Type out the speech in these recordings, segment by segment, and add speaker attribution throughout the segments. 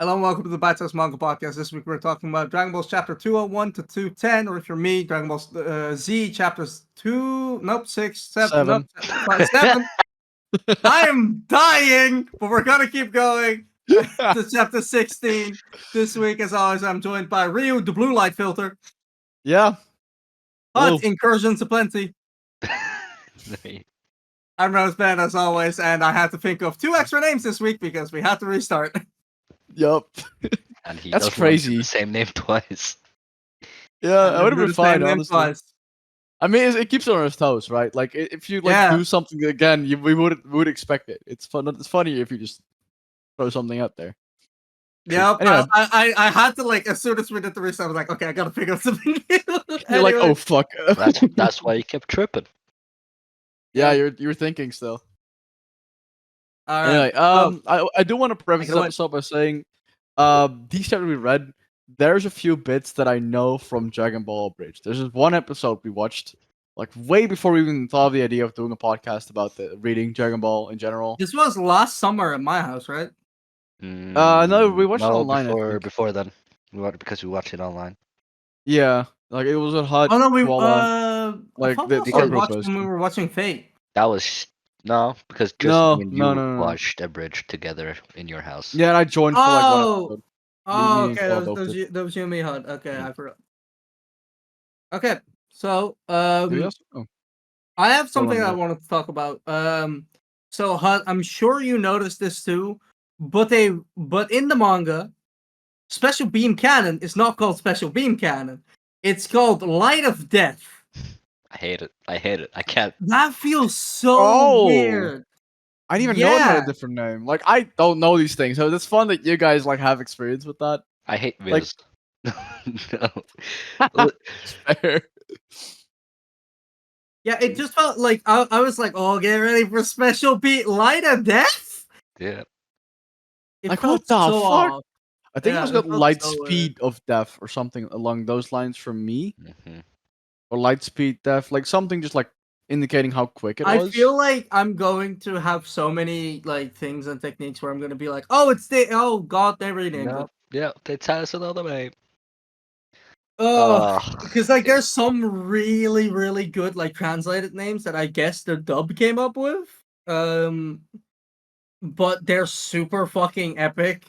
Speaker 1: Hello and welcome to the Bite Manga Podcast. This week we're talking about Dragon Ball Chapter 201 to 210, or if you're me, Dragon Ball Z Chapters 6, 7,
Speaker 2: 7.
Speaker 1: 7. I am dying, but we're gonna keep going to Chapter 16. This week, as always, I'm joined by Ryu, the Blue Light Filter.
Speaker 2: Yeah.
Speaker 1: Hut, Incursions aplenty.
Speaker 3: Right.
Speaker 1: I'm Rose Ben, as always, and I had to think of 2 extra names this week because we had to restart.
Speaker 2: Yup.
Speaker 3: And he
Speaker 2: That's
Speaker 3: doesn't want to do
Speaker 2: crazy.
Speaker 3: the same name twice.
Speaker 2: Yeah, I would have been fine, honestly.
Speaker 1: Twice.
Speaker 2: I mean, it keeps on his toes, right? Like, if you do something again, we would expect it. It's fun. It's funny if you just throw something out there.
Speaker 1: Yeah,
Speaker 2: anyway.
Speaker 1: I had to, like, as soon as we did the restart, I was like, okay, I gotta pick up something new.
Speaker 2: You're like, oh fuck.
Speaker 3: That's why you kept tripping.
Speaker 2: Yeah, you're thinking still.
Speaker 1: All right.
Speaker 2: Anyway, I do want to preface this episode by saying, these chapters we read, there's a few bits that I know from Dragon Ball Bridge. There's this one episode we watched, like way before we even thought of the idea of doing a podcast about reading Dragon Ball in general.
Speaker 1: This was last summer at my house, right?
Speaker 2: No, we watched it online.
Speaker 3: Before then, because we watched it online.
Speaker 2: Yeah, like it was a hot.
Speaker 1: Oh no, we
Speaker 2: like
Speaker 1: when we were watching Fate.
Speaker 3: That was because just you watched a bridge together in your house.
Speaker 2: Yeah, and I joined for like one episode.
Speaker 1: Oh, okay, that was you and me, Hud. Okay, I forgot. Okay, so I have something I wanted to talk about. So Hud, I'm sure you noticed this too, but in the manga, Special Beam Cannon is not called Special Beam Cannon. It's called Light of Death.
Speaker 3: I hate it. I can't.
Speaker 1: That feels so weird.
Speaker 2: I didn't even know it had a different name. Like, I don't know these things, so it's fun that you guys like have experience with that.
Speaker 3: I hate Viz.
Speaker 2: No. Fair.
Speaker 1: Yeah, it just felt like I was like, oh, get ready for Special Beat Light of Death.
Speaker 3: Yeah.
Speaker 1: It
Speaker 2: like,
Speaker 1: felt
Speaker 2: what the
Speaker 1: so
Speaker 2: fuck?
Speaker 1: off.
Speaker 2: I think it was got light speed of death or something along those lines from me.
Speaker 3: Mm-hmm.
Speaker 2: Or light speed death, like something just like indicating how quick it was.
Speaker 1: I feel like I'm going to have so many like things and techniques where I'm going to be like, oh, god, they renamed it.
Speaker 3: Yeah, they tell us another name.
Speaker 1: Because like there's some really, really good like translated names that I guess the dub came up with. But they're super fucking epic.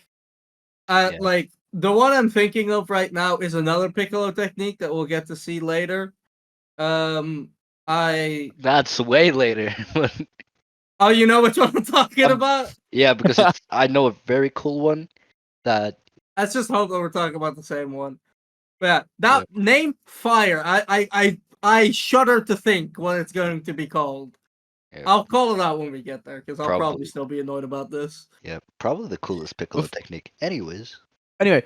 Speaker 1: Like the one I'm thinking of right now is another Piccolo technique that we'll get to see later.
Speaker 3: That's way later.
Speaker 1: Oh, you know which one I'm talking about?
Speaker 3: Yeah, because I know a very cool one that.
Speaker 1: Let's just hope that we're talking about the same one. But yeah, that name Fire. I shudder to think what it's going to be called. Yeah. I'll call it out when we get there because I'll probably still be annoyed about this.
Speaker 3: Yeah, probably the coolest Piccolo technique.
Speaker 2: Anyway,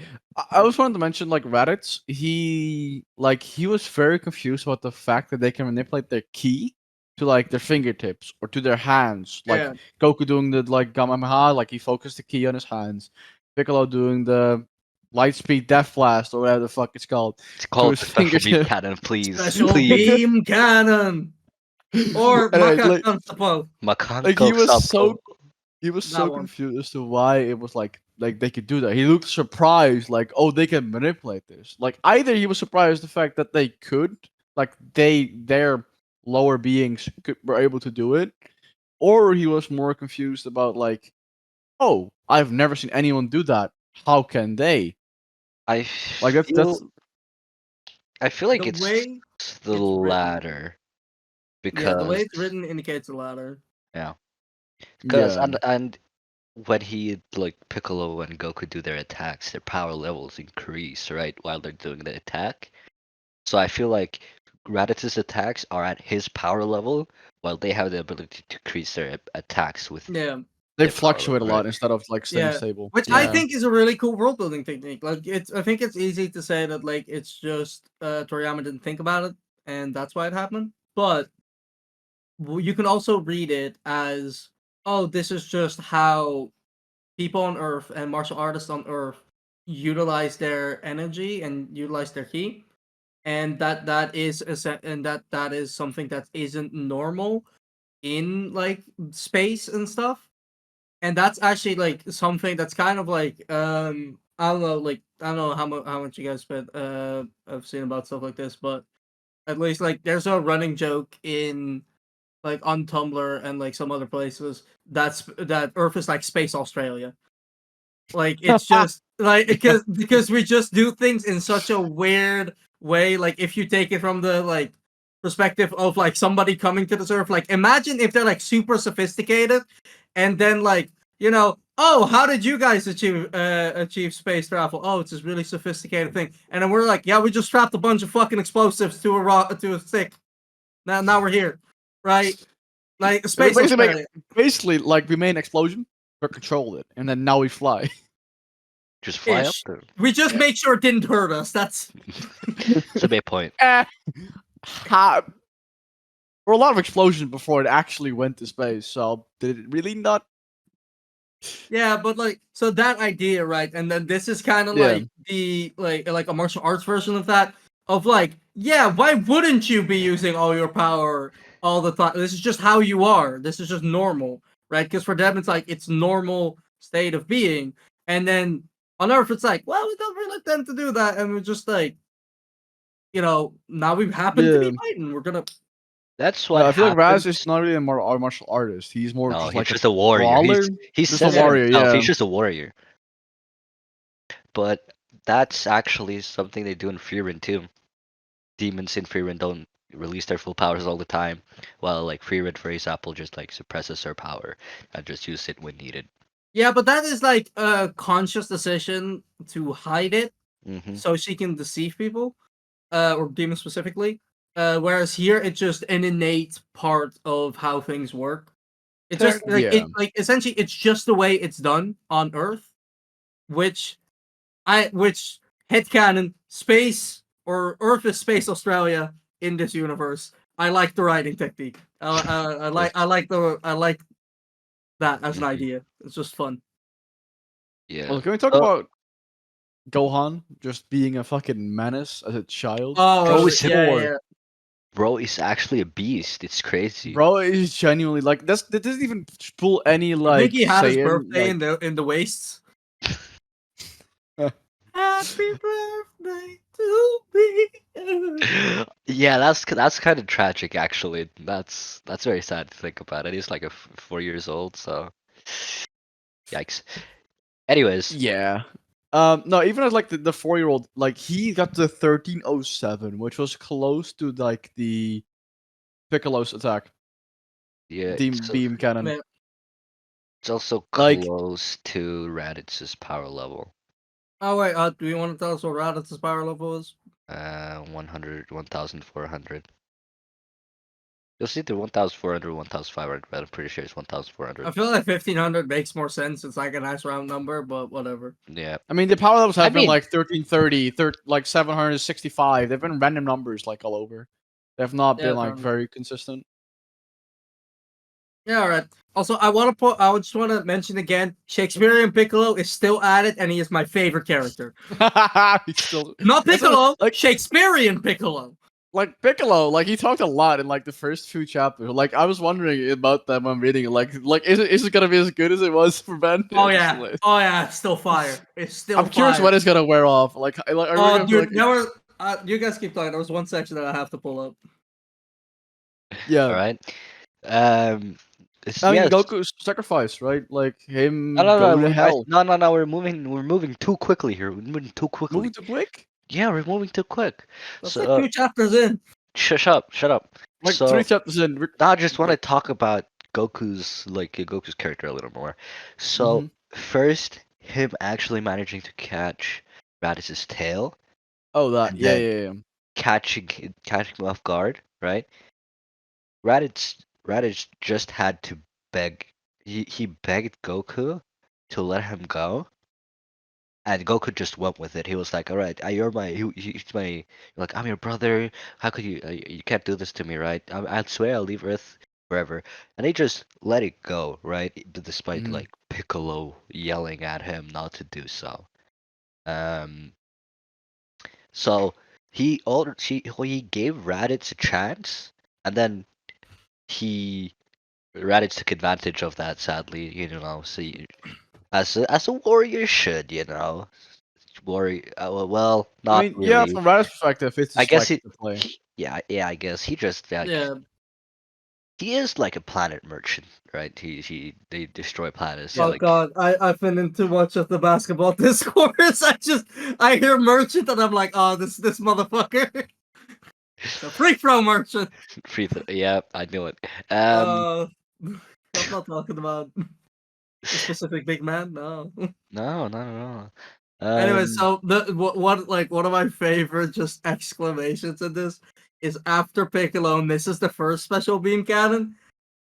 Speaker 2: I was wanted to mention like Raditz. He was very confused about the fact that they can manipulate their ki to like their fingertips or to their hands. Like Goku doing the like Kamehameha, like he focused the ki on his hands. Piccolo doing the Lightspeed Death Blast or whatever the fuck it's called.
Speaker 3: It's called Special Beam Cannon, please.
Speaker 1: Special Beam Cannon. Or Mahago-sode.
Speaker 2: Like he was so confused as to why it was like they could do that. He looked surprised, like, oh, they can manipulate this. Like either he was surprised the fact that they could, like their lower beings were able to do it, or he was more confused about like, oh, I've never seen anyone do that. How can they?
Speaker 3: I feel like it's the latter. Because
Speaker 1: the way it's written indicates the latter.
Speaker 3: Yeah. Because and when Piccolo and Goku do their attacks, their power levels increase, right, while they're doing the attack. So I feel like Raditz's attacks are at his power level, while they have the ability to increase their attacks with.
Speaker 1: Yeah.
Speaker 2: They fluctuate a lot instead of like staying stable.
Speaker 1: Which I think is a really cool world building technique. Like I think it's easy to say that like it's just Toriyama didn't think about it and that's why it happened. But you can also read it as, oh, this is just how people on Earth and martial artists on Earth utilize their energy and utilize their ki, and that is something that isn't normal in like space and stuff. and that's actually like something that's kind of like I don't know, like I don't know how much you guys spent I've seen about stuff like this, but at least like there's a running joke in like on Tumblr and like some other places that Earth is like space Australia. Like it's just like because we just do things in such a weird way. Like if you take it from the like perspective of like somebody coming to this Earth, like imagine if they're like super sophisticated, and then like oh, how did you guys achieve space travel? Oh, it's this really sophisticated thing, and then we're like, yeah, we just strapped a bunch of fucking explosives to a stick. Now we're here, right? Like space Australia.
Speaker 2: Basically, like we made an explosion, but controlled it, and then now we fly.
Speaker 3: Just fly up
Speaker 1: Ish.
Speaker 3: there.
Speaker 1: We just make sure it didn't hurt us. That's
Speaker 3: It's a big point.
Speaker 2: There were a lot of explosions before it actually went to space, so did it really not?
Speaker 1: yeah, but like so that idea, right? And then this is kind of
Speaker 2: Yeah.
Speaker 1: like the like a martial arts version of that. Of like, yeah, why wouldn't you be using all your power all the time? This is just how you are. This is just normal, right? Because for them, it's like it's normal state of being. And then on Earth, it's like, well, we don't really tend to do that, and we're just like, now we happen to be
Speaker 2: Yeah.
Speaker 1: fighting. We're gonna.
Speaker 3: That's what
Speaker 2: I feel like Raz
Speaker 3: happens.
Speaker 2: is not really a martial artist. He's more
Speaker 3: No,
Speaker 2: just
Speaker 3: he's
Speaker 2: like
Speaker 3: just a warrior.
Speaker 2: brawler.
Speaker 3: He
Speaker 2: Just
Speaker 3: says
Speaker 2: a
Speaker 3: it
Speaker 2: warrior,
Speaker 3: himself.
Speaker 2: yeah.
Speaker 3: He's just a warrior. But that's actually something they do in Frieren too. Demons in Frieren don't release their full powers all the time, while like Frieren, for example, just like suppresses her power and just use it when needed.
Speaker 1: Yeah, but that is like a conscious decision to hide it
Speaker 3: Mm-hmm.
Speaker 1: so she can deceive people, or demons specifically. Whereas here, it's just an innate part of how things work. It's just like
Speaker 2: Yeah.
Speaker 1: essentially it's just the way it's done on Earth, which headcanon space or Earth is space Australia in this universe. I like the writing technique. I like that as an idea. It's just fun.
Speaker 3: Yeah.
Speaker 2: Well, can we talk
Speaker 3: So,
Speaker 2: about Gohan just being a fucking menace as a child?
Speaker 1: Oh,
Speaker 3: is
Speaker 1: yeah.
Speaker 3: bro is actually a beast. It's crazy.
Speaker 2: Bro is genuinely like that doesn't even pull any
Speaker 1: I think
Speaker 2: like
Speaker 1: he had his
Speaker 2: Saiyan,
Speaker 1: birthday
Speaker 2: like
Speaker 1: in the wastes. Happy birthday to me.
Speaker 3: Yeah, that's kind of tragic actually. That's very sad to think about it. He's like 4 years old, so yikes. Anyways,
Speaker 2: yeah. No, even as like the 4-year-old, like he got to 1307, which was close to like the Piccolo's attack,
Speaker 3: yeah,
Speaker 2: beam cannon.
Speaker 1: Man,
Speaker 3: it's also
Speaker 2: Like-
Speaker 3: close to Raditz's power level.
Speaker 1: oh wait, do you want to tell us what Raditz's power level is?
Speaker 3: 100, 1,400. You'll see the 1,400, 1,500, but I'm pretty sure it's 1,400.
Speaker 1: I feel like 1500 makes more sense. It's like a nice round number, but whatever.
Speaker 3: Yeah.
Speaker 2: I mean, the power levels have
Speaker 3: I
Speaker 2: been
Speaker 3: mean-
Speaker 2: like 1330, like 765. They've been random numbers like all over. They've not
Speaker 1: Yeah,
Speaker 2: been like
Speaker 1: fair enough.
Speaker 2: very consistent.
Speaker 1: Yeah, all right. Also, I just want to mention again, Shakespearean Piccolo is still at it, and he is my favorite character.
Speaker 2: He's still
Speaker 1: Not
Speaker 2: That's
Speaker 1: Piccolo,
Speaker 2: like
Speaker 1: Shakespearean Piccolo.
Speaker 2: like Piccolo. Like he talked a lot in like the first few chapters. Like I was wondering about that when reading it. Like is it gonna be as good as it was for Ben?
Speaker 1: Oh yeah, it's still fire. It's still.
Speaker 2: I'm curious when it's gonna wear off. Like are we gonna
Speaker 1: dude,
Speaker 2: like,
Speaker 1: you guys keep talking. There was one section that I have to pull up.
Speaker 2: yeah.
Speaker 3: All right.
Speaker 2: I mean,
Speaker 3: Yes.
Speaker 2: Goku's sacrifice, right? Like him
Speaker 3: No,
Speaker 2: go to
Speaker 3: guys,
Speaker 2: hell.
Speaker 3: no. We're moving too quickly here. We're moving too quickly.
Speaker 2: Moving too quick?
Speaker 3: Yeah, we're moving too quick.
Speaker 1: That's
Speaker 3: So,
Speaker 1: like 2 chapters in.
Speaker 3: shut up.
Speaker 2: Like
Speaker 3: So
Speaker 2: 3 chapters in.
Speaker 3: now I just want to talk about Goku's character a little more. So first, him actually managing to catch Raditz's tail,
Speaker 2: Oh, that.
Speaker 3: and
Speaker 2: Yeah,
Speaker 3: then
Speaker 2: yeah, yeah.
Speaker 3: catching him off guard, right? Raditz just had to beg. He begged Goku to let him go, and Goku just went with it. He was like, "All right, you're my, he's my, like I'm your brother. How could you? You can't do this to me, right? I swear I'll leave Earth forever." And he just let it go, right? Despite like Piccolo yelling at him not to do so. So he gave Raditz a chance, and then he Raditz took advantage of that. Sadly, see, as a warrior should, warrior. Well,
Speaker 2: I
Speaker 3: not
Speaker 2: mean, yeah,
Speaker 3: really.
Speaker 2: from Radit's perspective, it's
Speaker 3: I
Speaker 2: just
Speaker 3: guess
Speaker 2: like
Speaker 3: it.
Speaker 2: the play.
Speaker 3: Yeah. I guess he just
Speaker 1: Yeah,
Speaker 3: he is like a planet merchant, right? They destroy planets.
Speaker 2: Yeah.
Speaker 1: oh god, I've been in too much of the basketball discourse. I hear merchant and I'm like, oh, this motherfucker. The free throw merchant.
Speaker 3: Yeah, I knew it.
Speaker 1: I'm not talking about a specific big man. No.
Speaker 3: No, not at all.
Speaker 1: Anyway,
Speaker 3: Um,
Speaker 1: so what like one of my favorite just exclamations in this is after Piccolo misses the first special beam cannon,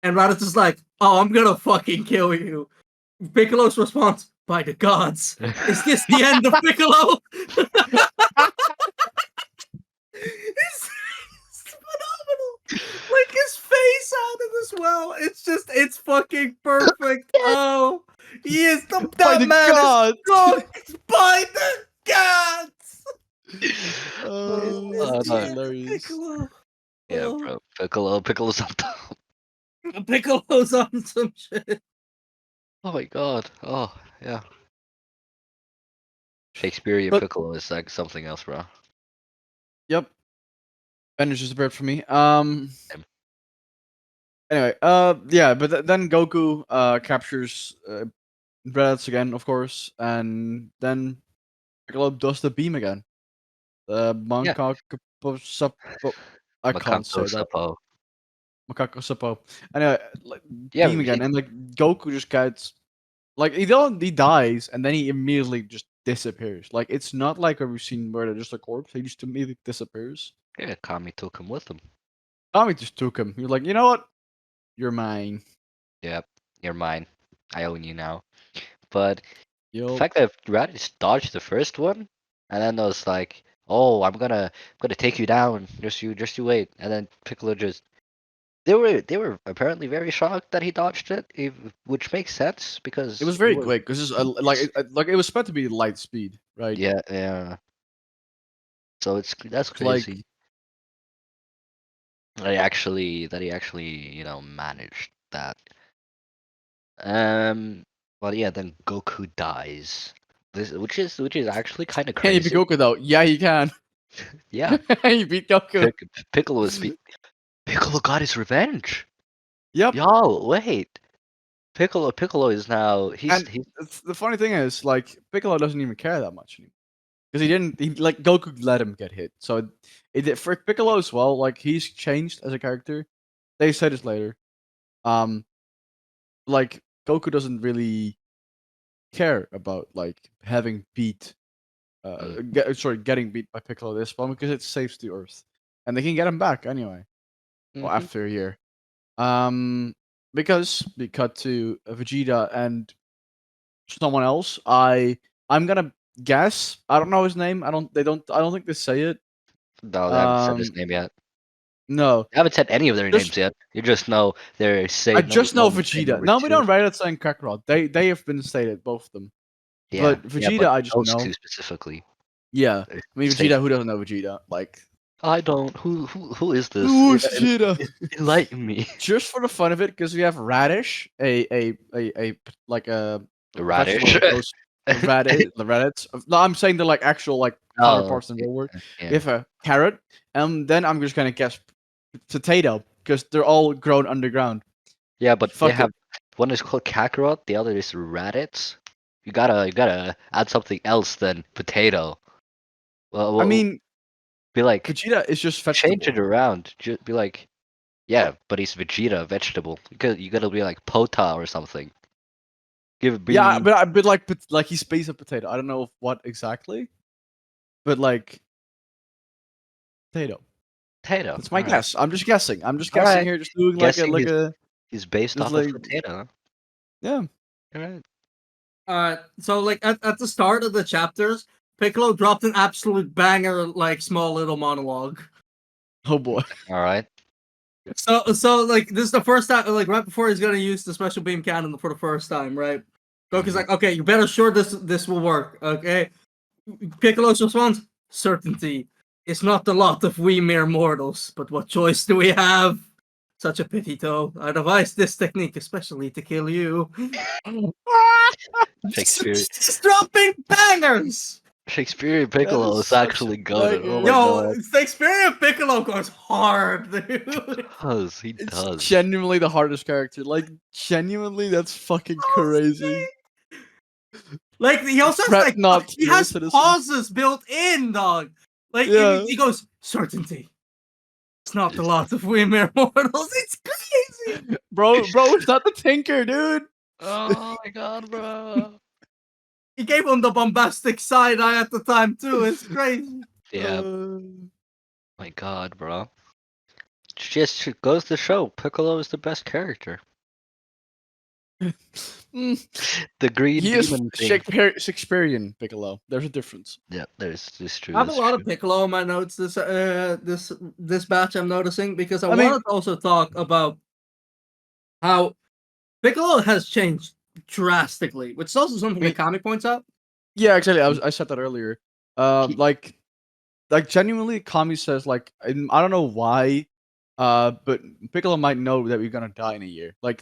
Speaker 1: and Raditz is like, "Oh, I'm gonna fucking kill you." Piccolo's response, "By the gods, is this the end of Piccolo?" It's phenomenal. Like his face on it as well. It's fucking perfect. Oh,
Speaker 2: By
Speaker 1: that
Speaker 2: the
Speaker 1: man is
Speaker 2: gods!
Speaker 1: cooked by the gods.
Speaker 2: Oh,
Speaker 1: It's
Speaker 2: that's
Speaker 1: the
Speaker 3: no.
Speaker 1: end of
Speaker 2: hilarious.
Speaker 1: Piccolo.
Speaker 3: yeah,
Speaker 1: Oh,
Speaker 3: bro, Piccolo's on top.
Speaker 1: Piccolo's on some shit.
Speaker 3: Oh my god. Oh yeah. Shakespearean
Speaker 2: But
Speaker 3: Piccolo is like something else, bro.
Speaker 2: yep, Bender's just a bird for me.
Speaker 3: Him.
Speaker 2: Anyway, yeah, but then Goku captures Raditz again, of course, and then Piccolo does the beam again. The
Speaker 3: Yeah.
Speaker 2: Mankakusapo. I can't
Speaker 3: Makanto
Speaker 2: say that.
Speaker 3: Sapo.
Speaker 2: Makakusapo. Anyway, like
Speaker 3: Yeah,
Speaker 2: beam again, and like Goku just gets like he dies, and then he immediately just disappears. Like it's not like a routine where they're just a corpse. He just immediately disappears.
Speaker 3: yeah, Kami took him with him.
Speaker 2: Tommy just took him. You're like, you know what? You're mine.
Speaker 3: Yep, you're mine. I own you now. But the
Speaker 2: Yup.
Speaker 3: fact that Raditz dodged the first one, and then was like, "Oh, I'm gonna take you down. Just you wait." And then Piccolo just they were apparently very shocked that he dodged it, which makes sense because
Speaker 2: It was
Speaker 3: he
Speaker 2: very
Speaker 3: was.
Speaker 2: quick because like it was meant to be light speed, right?
Speaker 3: Yeah. So that's
Speaker 2: It's like
Speaker 3: crazy that he actually managed that. Well, yeah. Then Goku dies. Which is actually kind of
Speaker 2: can you beat
Speaker 3: crazy.
Speaker 2: Goku though? Yeah, you can.
Speaker 3: Yeah.
Speaker 2: You beat Goku.
Speaker 3: Piccolo is Piccolo got his revenge.
Speaker 2: Yep.
Speaker 3: Yo, wait. Piccolo is now he's
Speaker 2: And the funny thing is, like, Piccolo doesn't even care that much anymore because he didn't. He like Goku let him get hit, so for Piccolo as well. Like he's changed as a character. They say this later. Um, like Goku doesn't really care about like having beat. Getting beat by Piccolo this one because it saves the Earth, and they can get him back anyway. Well,
Speaker 3: Mhm.
Speaker 2: after a year. Because we cut to Vegeta and someone else. I'm gonna guess. I don't know his name. I don't think they say it.
Speaker 3: No, they haven't said his
Speaker 2: Um
Speaker 3: name yet.
Speaker 2: no.
Speaker 3: They haven't said any of their
Speaker 2: Just
Speaker 3: names yet. You just know they're
Speaker 2: I
Speaker 3: saying number
Speaker 2: just know
Speaker 3: one, saying
Speaker 2: Vegeta.
Speaker 3: number
Speaker 2: No, we
Speaker 3: two.
Speaker 2: don't write it saying Kakarot. They have been stated, both of them.
Speaker 3: Yeah,
Speaker 2: But
Speaker 3: yeah,
Speaker 2: Vegeta
Speaker 3: but
Speaker 2: I just
Speaker 3: those
Speaker 2: know.
Speaker 3: two specifically.
Speaker 2: Yeah.
Speaker 3: They're
Speaker 2: I mean
Speaker 3: stated.
Speaker 2: Vegeta, who doesn't know Vegeta? Like
Speaker 3: I don't. Who is this?
Speaker 2: who is Vegeta?
Speaker 3: Enlighten me.
Speaker 2: Just for the fun of it, because we have Radish, a like a
Speaker 3: Radish.
Speaker 2: vegetable that goes Raditz. No, I'm saying the like actual like
Speaker 3: Oh,
Speaker 2: counterparts in real world.
Speaker 3: yeah.
Speaker 2: We have a carrot, then I'm just gonna guess potato because they're all grown underground.
Speaker 3: Yeah, but they
Speaker 2: Fuck
Speaker 3: have
Speaker 2: it.
Speaker 3: one is called Kakarot, the other is Raditz. You gotta add something else than potato. Well,
Speaker 2: I mean,
Speaker 3: be like
Speaker 2: Vegeta is just
Speaker 3: change
Speaker 2: vegetable.
Speaker 3: it around. Just be like, yeah, but he's Vegeta, vegetable. You gotta be like Pota or something.
Speaker 2: Yeah, but like he's space of potato. I don't know what exactly, but like potato.
Speaker 3: Potato.
Speaker 2: That's my
Speaker 3: All right.
Speaker 2: guess. I'm just guessing. I'm just
Speaker 3: All
Speaker 2: guessing
Speaker 3: right.
Speaker 2: here, just doing
Speaker 3: Guessing
Speaker 2: a
Speaker 3: he's based
Speaker 2: just
Speaker 3: off of
Speaker 2: like
Speaker 3: potato.
Speaker 2: yeah.
Speaker 3: All right.
Speaker 1: So like at the start of the chapters, Piccolo dropped an absolute banger, like small little monologue.
Speaker 2: Oh boy.
Speaker 3: All right.
Speaker 1: So like this is the first time, like right before he's gonna use the special beam cannon for the first time, right? Goku's
Speaker 3: Mhm.
Speaker 1: like, okay, you better sure this will work, okay? Piccolo's response: certainty. It's not the lot of we mere mortals, but what choice do we have? Such a pity, though. I devised this technique especially to kill you.
Speaker 3: Shakespeare.
Speaker 1: Just dropping bangers.
Speaker 3: Shakespeare
Speaker 2: That
Speaker 3: Piccolo
Speaker 2: is
Speaker 3: is
Speaker 2: such
Speaker 3: actually
Speaker 2: a
Speaker 3: goaded. Oh
Speaker 2: banger.
Speaker 3: my
Speaker 1: Yo,
Speaker 3: god.
Speaker 1: Shakespeare Piccolo goes hard, dude.
Speaker 3: He
Speaker 2: It's
Speaker 3: does.
Speaker 2: genuinely the hardest character. Like, genuinely, that's fucking crazy.
Speaker 1: Like he also has
Speaker 2: Fret
Speaker 1: like
Speaker 2: not,
Speaker 1: he
Speaker 2: dear
Speaker 1: has
Speaker 2: citizen.
Speaker 1: pauses built in, dog. Like
Speaker 2: Yeah.
Speaker 1: he goes certainty. It's not the lot of we mere mortals. It's crazy.
Speaker 2: Bro, it's not the Tinker, dude.
Speaker 3: Oh my god, bro.
Speaker 1: He gave him the bombastic side eye at the time too. It's crazy.
Speaker 3: Yeah,
Speaker 2: Uh,
Speaker 3: my god, bro. Just goes to show Piccolo is the best character. The green
Speaker 2: he is
Speaker 3: demon thing.
Speaker 2: Shakespearean Piccolo. There's a difference.
Speaker 3: Yeah, there's this true.
Speaker 1: I have a
Speaker 3: That's
Speaker 1: lot
Speaker 3: true.
Speaker 1: of Piccolo in my notes this batch. I'm noticing because I
Speaker 2: I mean-
Speaker 1: wanted to also talk about how Piccolo has changed drastically, which is also something
Speaker 2: I mean-
Speaker 1: that Kami points out.
Speaker 2: Yeah, exactly. I said that earlier. Like genuinely, Kami says like I don't know why, but Piccolo might know that we're gonna die in a year. Like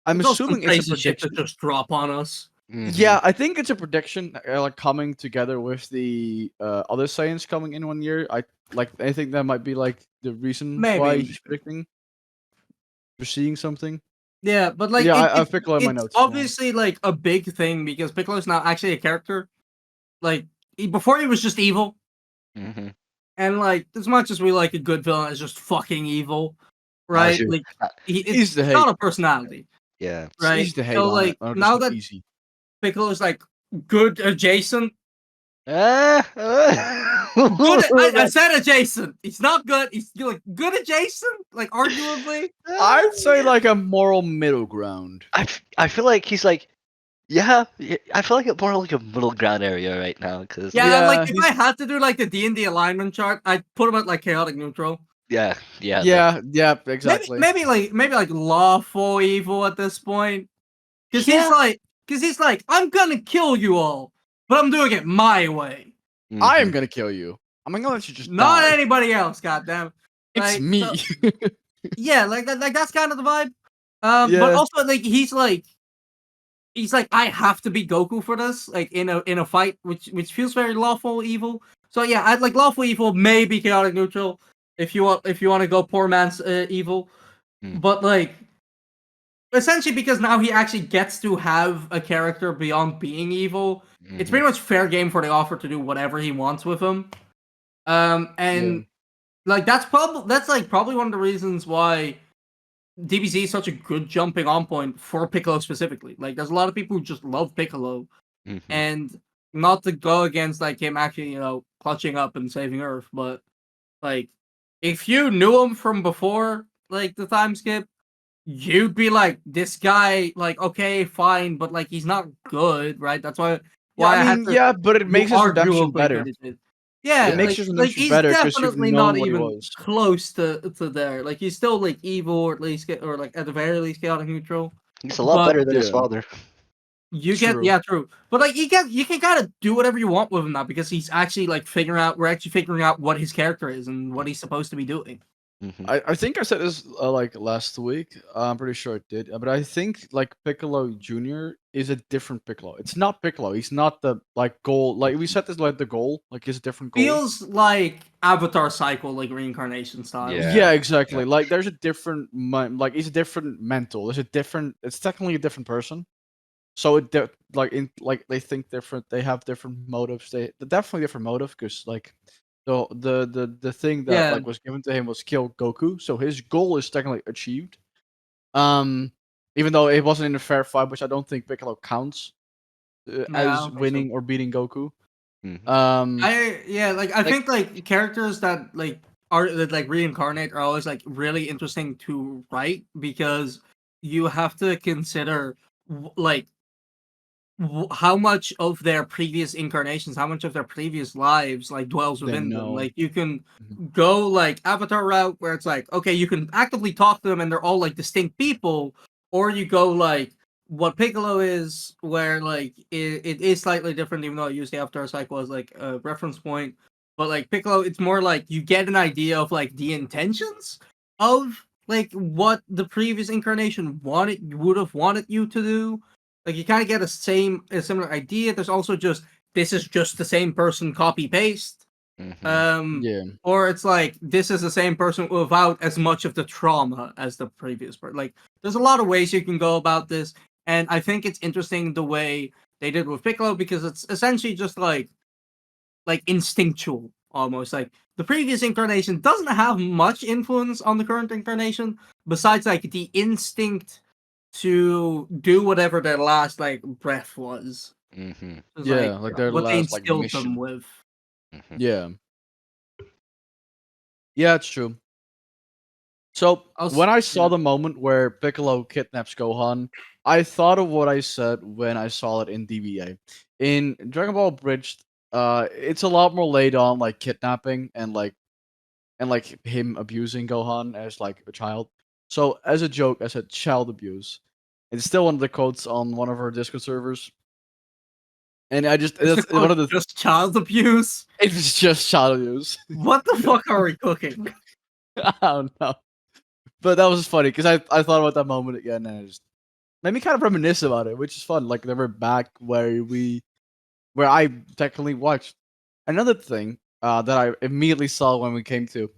Speaker 2: I'm
Speaker 1: It's also some
Speaker 2: assuming it's a
Speaker 1: crazy shit
Speaker 2: prediction.
Speaker 1: to just drop on us.
Speaker 3: Mhm.
Speaker 2: Yeah, I think it's a prediction, like coming together with the other Saiyans coming in 1 year. I think that might be like the reason why
Speaker 1: Maybe.
Speaker 2: he's predicting. We're seeing something.
Speaker 1: Yeah, but like
Speaker 2: Yeah, I
Speaker 1: it,
Speaker 2: have Piccolo in my
Speaker 1: it's
Speaker 2: notes as well.
Speaker 1: obviously like a big thing because Piccolo's now actually a character. Like before he was just evil,
Speaker 3: Mhm.
Speaker 1: and like as much as we like a good villain, it's just fucking evil, right?
Speaker 3: sure.
Speaker 1: Like
Speaker 2: Easy
Speaker 1: it's
Speaker 2: to hate.
Speaker 1: not a personality,
Speaker 3: Yeah.
Speaker 2: It's
Speaker 1: right?
Speaker 2: easy to hate
Speaker 1: So
Speaker 2: on
Speaker 1: like
Speaker 2: it. On
Speaker 1: now
Speaker 2: just
Speaker 1: that
Speaker 2: easy.
Speaker 1: Piccolo's like good adjacent.
Speaker 3: Ah,
Speaker 1: Good, I said adjacent. He's not good. He's like good adjacent, like arguably.
Speaker 2: I'd say like a moral middle ground.
Speaker 3: I feel like he's like, yeah. I feel like it's more like a middle ground area right now because
Speaker 1: Yeah, like if
Speaker 2: he's-
Speaker 1: I had to do like the D&D alignment chart, I'd put him at like chaotic neutral.
Speaker 3: yeah.
Speaker 2: Yeah, exactly.
Speaker 1: Maybe like lawful evil at this point. Because
Speaker 3: Yeah.
Speaker 1: he's like, I'm gonna kill you all, but I'm doing it my way.
Speaker 2: I am
Speaker 3: Mhm.
Speaker 2: gonna kill you. I'm gonna let you just
Speaker 1: Not
Speaker 2: die.
Speaker 1: anybody else, goddamn.
Speaker 2: It's
Speaker 1: Like,
Speaker 2: me.
Speaker 1: so- yeah, like that's kind of the vibe. But
Speaker 2: Yeah.
Speaker 1: also like he's like I have to be Goku for this, like in a fight, which feels very lawful evil. So yeah, I'd like lawful evil, maybe chaotic neutral, if you want to go poor man's evil.
Speaker 3: Mm.
Speaker 1: But like essentially because now he actually gets to have a character beyond being evil. It's
Speaker 3: Mhm.
Speaker 1: pretty much fair game for the author to do whatever he wants with him. And like that's probably one of the reasons why DBZ is such a good jumping on point for Piccolo specifically. Like there's a lot of people who just love Piccolo,
Speaker 3: Mhm.
Speaker 1: and not to go against like him actually, clutching up and saving Earth, but like if you knew him from before, like the time skip, you'd be like, this guy, like, okay, fine, but like he's not good, right? That's why I had to
Speaker 2: but it makes his redemption
Speaker 1: arguably
Speaker 2: better.
Speaker 1: criticize. Yeah,
Speaker 2: It makes
Speaker 1: like,
Speaker 2: his
Speaker 1: like
Speaker 2: redemption
Speaker 1: he's
Speaker 2: better 'cause you've
Speaker 1: definitely
Speaker 2: known
Speaker 1: not
Speaker 2: what he
Speaker 1: even
Speaker 2: was.
Speaker 1: close to there. Like he's still like evil, or at least or like at the very least chaotic neutral.
Speaker 3: He's a lot
Speaker 1: But
Speaker 3: better than his
Speaker 2: Yeah.
Speaker 3: father.
Speaker 1: you
Speaker 2: True.
Speaker 1: get true. But like you can kind of do whatever you want with him now because he's actually like we're actually figuring out what his character is and what he's supposed to be doing.
Speaker 3: Mhm.
Speaker 2: I think I said this like last week. I'm pretty sure it did. But I think like Piccolo Junior is a different Piccolo. It's not Piccolo. He's not the like goal. Like we said this like the goal. Like he's a different goal.
Speaker 1: Feels like Avatar cycle, like reincarnation style.
Speaker 3: Yeah.
Speaker 2: Yeah, exactly. Like there's a different like he's a different mental. There's a different. It's technically a different person. So like they think different. They have different motives. They're definitely different motive because like the thing that
Speaker 1: Yeah.
Speaker 2: like was given to him was kill Goku. So his goal is technically achieved. Even though it wasn't in a fair fight, which I don't think Piccolo counts
Speaker 1: I
Speaker 2: as
Speaker 1: don't think so.
Speaker 2: winning or beating Goku.
Speaker 3: Mhm.
Speaker 1: I think like characters that like are that like reincarnate are always like really interesting to write because you have to consider like how much of their previous incarnations, how much of their previous lives like dwells
Speaker 2: They
Speaker 1: within them.
Speaker 2: know.
Speaker 1: Like you can
Speaker 2: Mhm.
Speaker 1: go like Avatar route where it's like, okay, you can actively talk to them and they're all like distinct people, or you go like what Piccolo is, where like it is slightly different, even though I use the Avatar cycle as like a reference point. But like Piccolo, it's more like you get an idea of like the intentions of like what the previous incarnation would have wanted you to do. Like you kind of get a similar idea. There's also just this is just the same person copy paste.
Speaker 2: Yeah.
Speaker 1: Or it's like this is the same person without as much of the trauma as the previous person. Like there's a lot of ways you can go about this, and I think it's interesting the way they did with Piccolo because it's essentially just like instinctual almost. Like the previous incarnation doesn't have much influence on the current incarnation besides like the instinct to do whatever their last like breath was.
Speaker 2: Yeah, like their
Speaker 1: what they
Speaker 2: last like
Speaker 1: instilled them
Speaker 2: mission.
Speaker 1: with.
Speaker 2: Yeah. Yeah, it's true. So when I saw the moment where Piccolo kidnaps Gohan, I thought of what I said when I saw it in DBA. In Dragon Ball Bridged, it's a lot more laid on like kidnapping and him abusing Gohan as like a child. So as a joke, I said child abuse. It's still one of the quotes on one of our Discord servers. And I just it's one of the
Speaker 1: just child abuse.
Speaker 2: It's just child abuse.
Speaker 1: What the fuck are we cooking?
Speaker 2: I don't know. But that was funny because I thought about that moment again and it just made me kind of reminisce about it, which is fun. Like they were back where I technically watched. Another thing that I immediately saw when we came to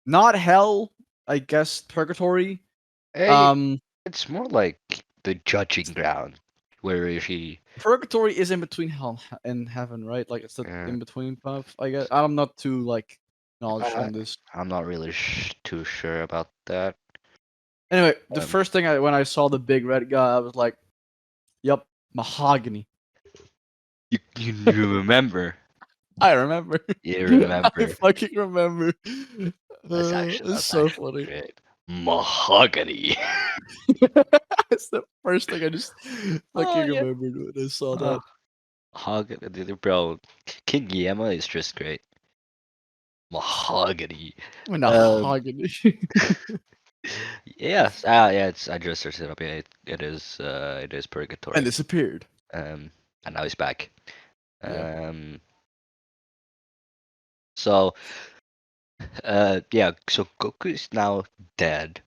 Speaker 2: not hell, I guess purgatory.
Speaker 3: Hey, it's more like the judging ground where she.
Speaker 2: Purgatory is in between hell and heaven, right? Like it's the in between path. I guess I'm not too like knowledge on this.
Speaker 3: I'm not really too sure about that.
Speaker 2: Anyway, the first thing when I saw the big red guy, I was like, "Yup, mahogany."
Speaker 3: You remember?
Speaker 2: I remember.
Speaker 3: You remember?
Speaker 2: I fucking remember.
Speaker 3: That's
Speaker 2: so
Speaker 3: actually
Speaker 2: funny.
Speaker 3: Great. Mahogany.
Speaker 2: It's the first thing I just fucking remembered when I saw that.
Speaker 3: Mahogany, bro. King Yama is just great. Mahogany.
Speaker 2: Mahogany.
Speaker 3: Yes. Yeah. It's I just searched it up. Yeah, it is purgatory.
Speaker 2: And disappeared.
Speaker 3: And now he's back.
Speaker 2: Yeah.
Speaker 3: So. Yeah. So Goku is now dead.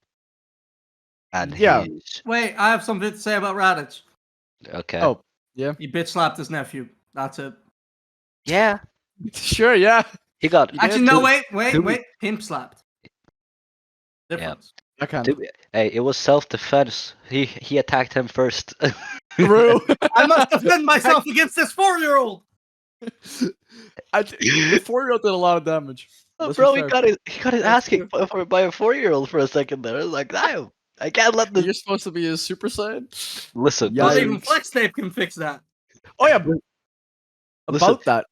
Speaker 3: And he's
Speaker 1: Wait, I have something to say about Raditz.
Speaker 3: okay.
Speaker 2: Oh, yeah.
Speaker 1: He bitch slapped his nephew. That's it.
Speaker 3: Yeah.
Speaker 2: Sure. Yeah.
Speaker 3: He got.
Speaker 1: Actually, no. Wait. Pimp slapped. Difference.
Speaker 2: I can't.
Speaker 3: Hey, it was self-defense. He attacked him first.
Speaker 2: True.
Speaker 1: I must defend myself against this 4-year-old.
Speaker 2: The 4-year-old did a lot of damage.
Speaker 3: Oh, bro, he got his ass kicked by a 4-year-old for a second there. I was like, damn, I can't let this.
Speaker 2: You're supposed to be a Super Saiyan.
Speaker 3: Listen,
Speaker 1: not even Flex Tape can fix that.
Speaker 2: Oh yeah. About that,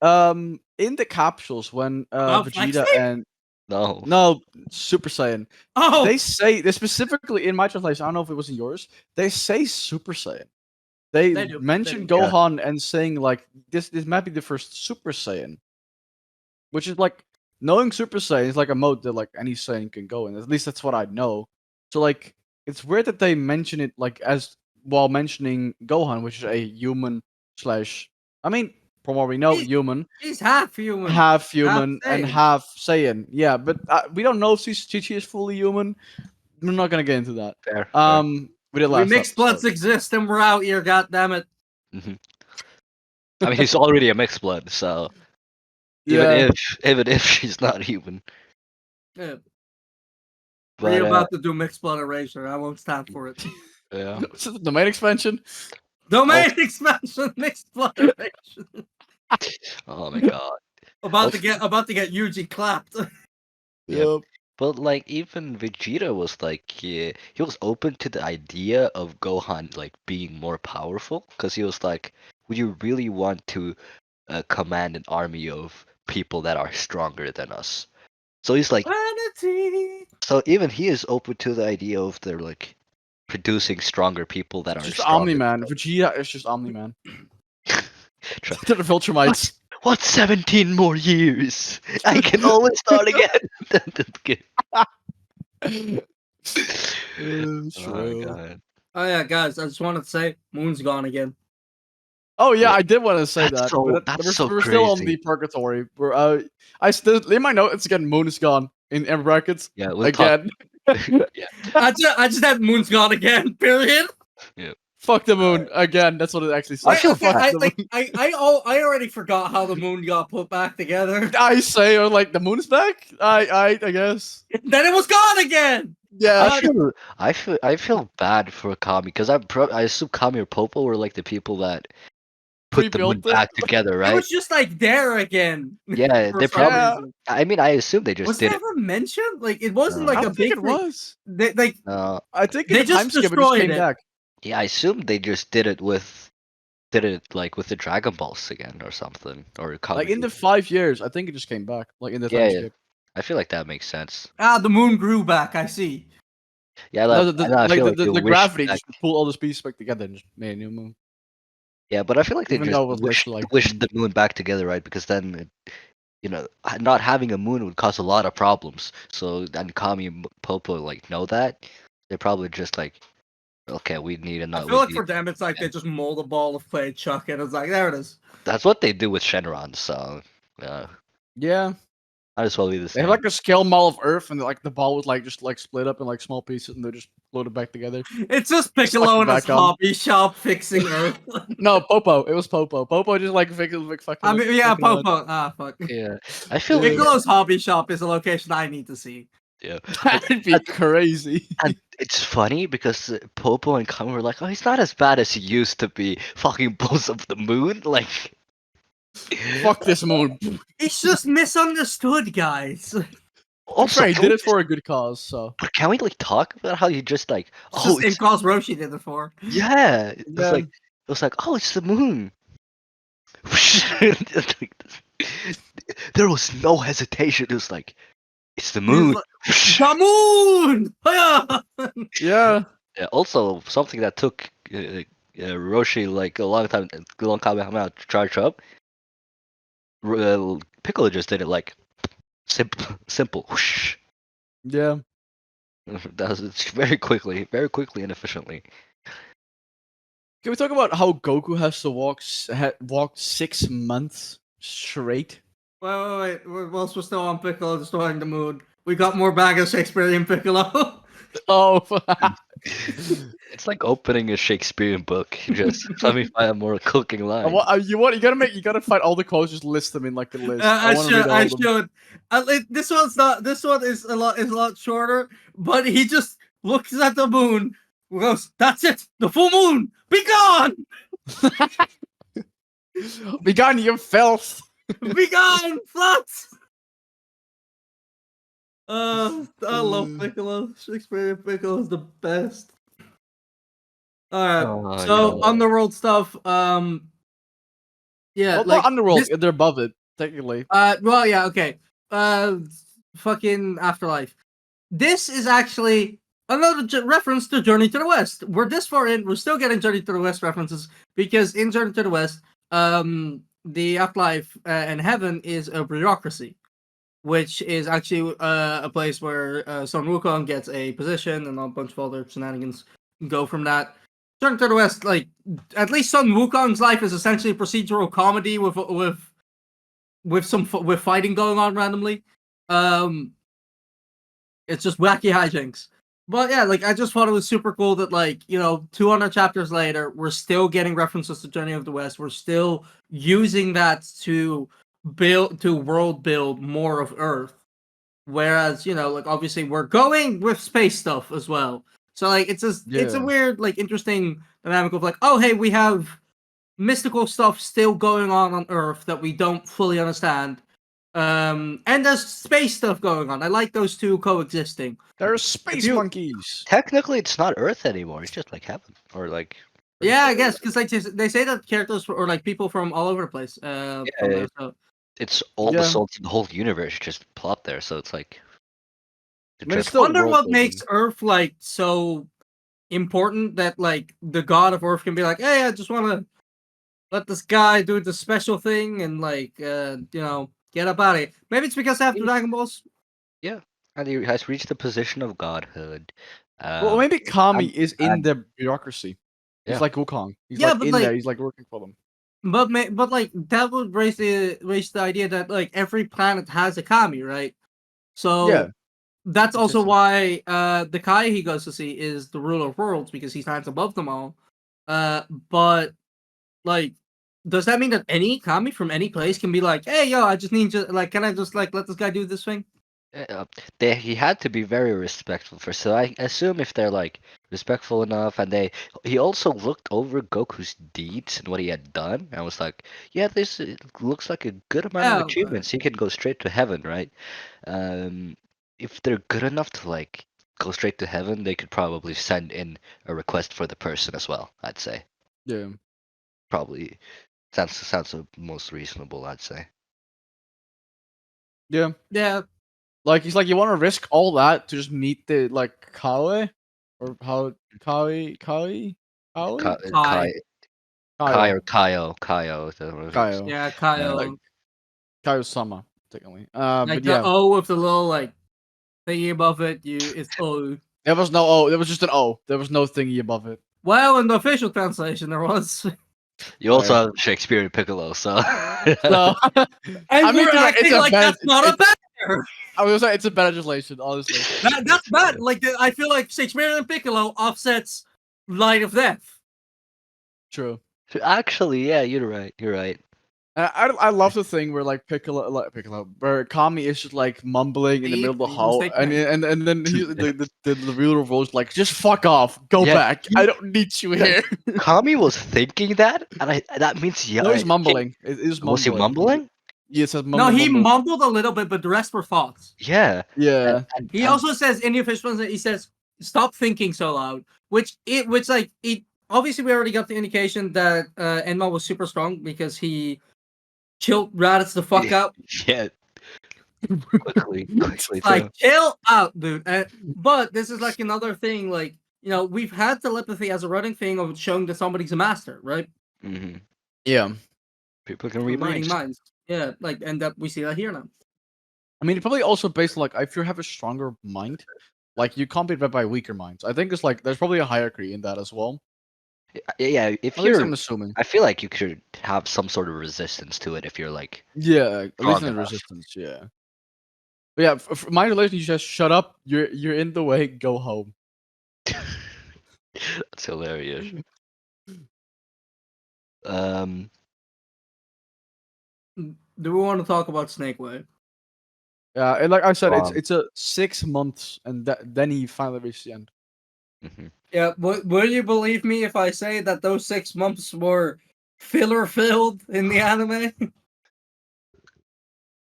Speaker 2: in the capsules when Vegeta and no Super Saiyan.
Speaker 1: Oh,
Speaker 2: they specifically in my translation. I don't know if it was in yours. They say Super Saiyan. They mention Gohan and saying like this might be the first Super Saiyan, which is like knowing Super Saiyan is like a mode that like any Saiyan can go in. At least that's what I know. So like it's weird that they mention it like as while mentioning Gohan, which is a human / I mean, from what we know, human.
Speaker 1: He's half human.
Speaker 2: And half Saiyan. Yeah, but we don't know if Chi-Chi is fully human. We're not gonna get into that.
Speaker 3: Fair.
Speaker 2: We did last
Speaker 1: mixed bloods exist and we're out here, goddammit.
Speaker 3: I mean, he's already a mixed blood, so even if she's not human.
Speaker 1: Yeah. We're about to do mixed blood erasure. I won't stand for it.
Speaker 3: Yeah.
Speaker 2: Domain expansion.
Speaker 1: Expansion, mixed blood erasure.
Speaker 3: Oh my god.
Speaker 1: About to get Yuji clapped.
Speaker 2: Yep.
Speaker 3: But like even Vegeta was like he was open to the idea of Gohan like being more powerful because he was like, would you really want to command an army of people that are stronger than us? So he's like,
Speaker 1: vanity.
Speaker 3: So even he is open to the idea of they're like producing stronger people that are
Speaker 2: just
Speaker 3: stronger.
Speaker 2: Omni-Man. Vegeta is just Omni-Man. To the Viltrumites.
Speaker 3: What 17 more years? I can always start again.
Speaker 2: Oh
Speaker 3: god.
Speaker 1: Oh yeah, guys, I just wanted to say Moon's gone again.
Speaker 2: Oh yeah, I did want to say
Speaker 3: that's
Speaker 2: that.
Speaker 3: So,
Speaker 2: but
Speaker 3: that's so
Speaker 2: we're
Speaker 3: crazy.
Speaker 2: still on the purgatory. I still in my notes again. Moon is gone in brackets.
Speaker 3: Yeah, we'll
Speaker 2: again.
Speaker 3: Yeah.
Speaker 1: I just had moon's gone again. Period.
Speaker 2: Fuck the moon again. That's what it actually says.
Speaker 3: I feel
Speaker 2: Fuck
Speaker 3: bad.
Speaker 2: the moon.
Speaker 1: I already forgot how the moon got put back together.
Speaker 2: I say, or like the moon's back. I guess.
Speaker 1: Then it was gone again.
Speaker 2: Yeah.
Speaker 3: I feel bad for Kami because I assume Kami or Popo were like the people that put the moon
Speaker 2: Rebuilt it.
Speaker 3: back together,
Speaker 1: It
Speaker 3: right?
Speaker 1: was just like there again.
Speaker 3: Yeah,
Speaker 1: for
Speaker 3: they
Speaker 1: some
Speaker 3: probably.
Speaker 2: Yeah.
Speaker 1: reason.
Speaker 3: I mean, I assume they just
Speaker 1: Was
Speaker 3: did
Speaker 1: it
Speaker 3: it.
Speaker 1: ever mentioned? Like it wasn't
Speaker 3: No.
Speaker 1: like
Speaker 2: I
Speaker 1: a
Speaker 2: don't think
Speaker 1: big
Speaker 2: it
Speaker 1: thing.
Speaker 2: was.
Speaker 1: Like
Speaker 2: I think
Speaker 1: They
Speaker 2: in the time
Speaker 1: just
Speaker 2: skip it just came
Speaker 1: destroyed it.
Speaker 2: back.
Speaker 3: Yeah, I assume they just did it like with the Dragon Balls again or something or
Speaker 2: Like in the
Speaker 3: Kami.
Speaker 2: 5 years, I think it just came back. Like in the
Speaker 3: Yeah,
Speaker 2: time
Speaker 3: yeah.
Speaker 2: skip.
Speaker 3: I feel like that makes sense.
Speaker 1: the moon grew back. I see.
Speaker 3: Yeah,
Speaker 2: No,
Speaker 3: I feel like they
Speaker 2: the
Speaker 3: wished
Speaker 2: gravity
Speaker 3: back.
Speaker 2: just pulled all those pieces back together and just made a new moon.
Speaker 3: Yeah, but I feel like they
Speaker 2: Even
Speaker 3: just
Speaker 2: though it was
Speaker 3: wished,
Speaker 2: literally like
Speaker 3: wished the moon back together, right? Because then, not having a moon would cause a lot of problems. So, and Kami and Popo like know that. They're probably just like, okay, we need
Speaker 1: I
Speaker 3: another.
Speaker 1: feel like for them, it's like they just mold a ball of clay, chuck it. It's like there it is.
Speaker 3: That's what they do with Shenron. So, yeah,
Speaker 2: yeah.
Speaker 3: might as well be the
Speaker 2: They
Speaker 3: same.
Speaker 2: have like a scale model of Earth, and like the ball was like just like split up in like small pieces, and they just floated back together.
Speaker 1: It's just
Speaker 2: Stuck
Speaker 1: Piccolo
Speaker 2: it
Speaker 1: in his
Speaker 2: back on.
Speaker 1: hobby shop fixing Earth.
Speaker 2: No, Popo. It was Popo. Popo just like fucking.
Speaker 1: I mean, yeah,
Speaker 2: fucking on.
Speaker 1: Popo. Fuck.
Speaker 3: Yeah, I feel
Speaker 2: Yeah.
Speaker 1: Piccolo's hobby shop is a location I need to see.
Speaker 3: yeah.
Speaker 2: That'd be crazy.
Speaker 3: And it's funny because Popo and Kami were like, "Oh, he's not as bad as he used to be." Fucking blows up the moon, like.
Speaker 2: Fuck this moon.
Speaker 1: It's just misunderstood, guys.
Speaker 3: Also,
Speaker 2: He did it for a good cause, so.
Speaker 3: but can we like talk about how you just like,
Speaker 1: It's
Speaker 3: oh,
Speaker 1: just
Speaker 3: it's,
Speaker 1: in cause Roshi did it for.
Speaker 3: yeah, it's
Speaker 2: Yeah.
Speaker 3: like it was like, oh, it's the moon. It's like this. There was no hesitation. It was like, it's the
Speaker 1: He's
Speaker 3: moon.
Speaker 1: like, the moon! Hiya!
Speaker 2: Yeah.
Speaker 3: Yeah, also, something that took Roshi like a long time to charge up. Piccolo just did it like simple. Whoosh.
Speaker 2: Yeah.
Speaker 3: That was very quickly and efficiently.
Speaker 2: Can we talk about how Goku has to walk 6 months straight?
Speaker 1: Wait. Whilst we're still on Piccolo destroying the moon, we got more bag of Shakespearean Piccolo.
Speaker 2: Oh.
Speaker 3: It's like opening a Shakespearean book. Just let me find a more cooking line.
Speaker 2: You gotta find all the quotes. Just list them in like a list.
Speaker 1: I
Speaker 2: wanna read all of them.
Speaker 1: should. This one is a lot shorter, but he just looks at the moon, goes, "That's it, the full moon, be gone,
Speaker 2: Be gone, you filth.
Speaker 1: be gone, sluts." I love Piccolo. Shakespearean Piccolo is the best. All right,
Speaker 3: Oh,
Speaker 1: so
Speaker 3: yeah.
Speaker 1: underworld stuff. Yeah,
Speaker 2: Well,
Speaker 1: like
Speaker 2: not underworld.
Speaker 1: this-
Speaker 2: They're above it technically.
Speaker 1: well, yeah, okay. Fucking afterlife. This is actually another reference to Journey to the West. We're this far in, we're still getting Journey to the West references because in Journey to the West, the afterlife and heaven is a bureaucracy, which is actually a place where Son Wukong gets a position and a bunch of other shenanigans go from that. Journey to the West, like at least Son Wukong's life is essentially a procedural comedy with fighting going on randomly. It's just wacky hijinks. But yeah, like I just thought it was super cool that 200 chapters later, we're still getting references to Journey of the West. We're still using that to world build more of Earth. Whereas, obviously we're going with space stuff as well. So it's a weird, interesting dynamic of oh hey, we have mystical stuff still going on Earth that we don't fully understand. And there's space stuff going on. I like those two coexisting.
Speaker 2: There are space monkeys.
Speaker 3: Technically, it's not Earth anymore. It's just like heaven, or like.
Speaker 1: Yeah, I guess because they say that characters or people from all over the place.
Speaker 3: It's all the souls in the whole universe just plot there, so it's like.
Speaker 2: I
Speaker 1: wonder what makes Earth so important that the god of Earth can be hey, I just want to let this guy do the special thing and get up out of it. Maybe it's because after Dragon Balls.
Speaker 3: Yeah, and he has reached the position of godhood.
Speaker 2: Well, maybe Kami is in the bureaucracy. He's like Wukong. He's in there. He's working for them.
Speaker 1: But that would raise the idea that every planet has a Kami, right? So That's also
Speaker 2: Interesting.
Speaker 1: why the Kai he goes to see is the ruler of worlds because he stands above them all. But like, does that mean that any kami from any place can be like, hey, yo, I just need to like, can I just like let this guy do this thing?
Speaker 3: He had to be very respectful for. So I assume if they're like respectful enough, and he also looked over Goku's deeds and what he had done, and was like, yeah, this looks like a good amount of
Speaker 1: Yeah, but
Speaker 3: achievements. He can go straight to heaven, right? If they're good enough to like go straight to heaven, they could probably send in a request for the person as well. I'd say
Speaker 2: Yeah.
Speaker 3: probably sounds the most reasonable. I'd say.
Speaker 2: Yeah.
Speaker 1: yeah,
Speaker 2: Like he's like, you want to risk all that to just meet the like Kawe or how Kawe Kawe Kawe
Speaker 3: Kai, Kai
Speaker 2: Kaio
Speaker 3: or Kaio, whatever it's-
Speaker 2: Kaio
Speaker 1: yeah,
Speaker 3: Yeah.
Speaker 2: like
Speaker 1: Kyle,
Speaker 2: Kaio Sama technically.
Speaker 1: like
Speaker 2: But
Speaker 1: the
Speaker 2: yeah,
Speaker 1: O with the little like thingy above it. It's O.
Speaker 2: there was no O. There was just an O. There was no thingy above it.
Speaker 1: Well, in the official translation, there was.
Speaker 3: You also
Speaker 2: Fair.
Speaker 3: have Shakespeare and Piccolo, so
Speaker 2: So
Speaker 1: And
Speaker 2: I mean,
Speaker 1: we're
Speaker 2: it's
Speaker 1: acting
Speaker 2: a
Speaker 1: like
Speaker 2: bad.
Speaker 1: that's not a banger.
Speaker 2: I was say it's a bad translation, honestly.
Speaker 1: That's bad. Like I feel like Shakespeare and Piccolo offsets Light of Death.
Speaker 2: True.
Speaker 3: actually, yeah, you're right. You're right.
Speaker 2: I love the thing where like Piccolo, where Kami is just like mumbling in the middle of the
Speaker 1: Please
Speaker 2: hall,
Speaker 1: mistake
Speaker 2: and
Speaker 1: me.
Speaker 2: then the ruler of worlds like, just fuck off, go
Speaker 3: Yeah,
Speaker 2: back. I don't need you
Speaker 3: yeah.
Speaker 2: here.
Speaker 3: Kami was thinking that, and that means yeah.
Speaker 2: No, he's mumbling. It is mumbling.
Speaker 3: Was he mumbling?
Speaker 2: Yeah, it says
Speaker 1: No,
Speaker 2: mumble
Speaker 1: he
Speaker 2: mumble.
Speaker 1: mumbled a little bit, but the rest were thoughts.
Speaker 3: Yeah.
Speaker 2: Yeah.
Speaker 1: He also says in the official translation, he says, "Stop thinking so loud," which like it. Obviously, we already got the indication that Enma was super strong because he chilled Raditz the fuck out.
Speaker 3: Yeah. Quickly too.
Speaker 1: Like, chill out, dude. But this is like another thing. Like, we've had telepathy as a running thing of showing that somebody's a master, right?
Speaker 3: Mm-hmm.
Speaker 2: Yeah.
Speaker 3: People can read
Speaker 1: Reading
Speaker 3: minds.
Speaker 1: minds. Yeah, like, and that we see that here now.
Speaker 2: I mean, probably also based on like, if you have a stronger mind, like you can't be read by weaker minds. I think it's like there's probably a hierarchy in that as well.
Speaker 3: Yeah, if
Speaker 2: At least
Speaker 3: you're,
Speaker 2: I'm assuming.
Speaker 3: I feel like you could have some sort of resistance to it if you're like
Speaker 2: Yeah, at least
Speaker 3: strong
Speaker 2: in the
Speaker 3: enough.
Speaker 2: resistance. Yeah. But yeah, for my relation, you just shut up. You're in the way. Go home.
Speaker 3: That's hilarious. Um,
Speaker 1: Do we want to talk about Snake Way?
Speaker 2: Yeah, and like I said,
Speaker 3: Wow.
Speaker 2: it's a 6 months, and then he finally reached the end.
Speaker 3: mhm.
Speaker 1: Yeah, will you believe me if I say that those 6 months were filler filled in the anime?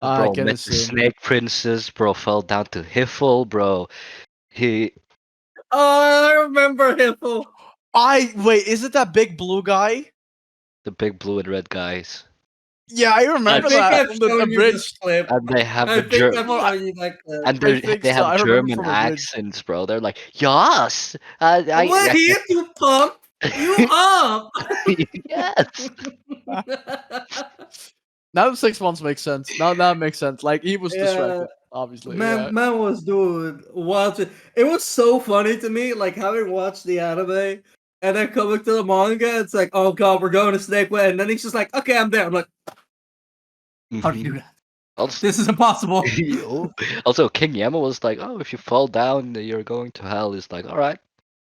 Speaker 2: I
Speaker 3: Bro
Speaker 2: can
Speaker 3: met the
Speaker 2: assume.
Speaker 3: Snake Princess. Bro fell down to Hiffle. Bro, he
Speaker 1: Oh, I remember Hiffle.
Speaker 2: Wait, is it that big blue guy?
Speaker 3: the big blue and red guys,
Speaker 2: Yeah, I
Speaker 1: I
Speaker 2: remember
Speaker 1: think
Speaker 2: that
Speaker 1: I've
Speaker 2: on
Speaker 1: shown
Speaker 2: the
Speaker 1: you
Speaker 2: bridge.
Speaker 1: this clip.
Speaker 3: and they have
Speaker 1: I
Speaker 3: the
Speaker 1: think I've
Speaker 2: Well,
Speaker 1: shown you that clip.
Speaker 3: and
Speaker 2: I think
Speaker 3: they
Speaker 2: so.
Speaker 3: have
Speaker 2: I remember
Speaker 3: German
Speaker 2: from a bridge.
Speaker 3: accents, bro. They're like, yes,
Speaker 1: We're here to pump you up.
Speaker 3: yes.
Speaker 2: Now the 6 months makes sense. Now that makes sense. Like he was
Speaker 1: Yeah.
Speaker 2: distracted, obviously. Yeah.
Speaker 1: Man was doing watching. It was so funny to me, like having watched the anime and then coming to the manga. It's like, oh god, we're going to Snake Way, and then he's just like, okay, I'm there. I'm like, how do you do that?
Speaker 3: Also,
Speaker 1: This is impossible.
Speaker 3: also, King Yama was like, "Oh, if you fall down, you're going to hell." He's like, "All right."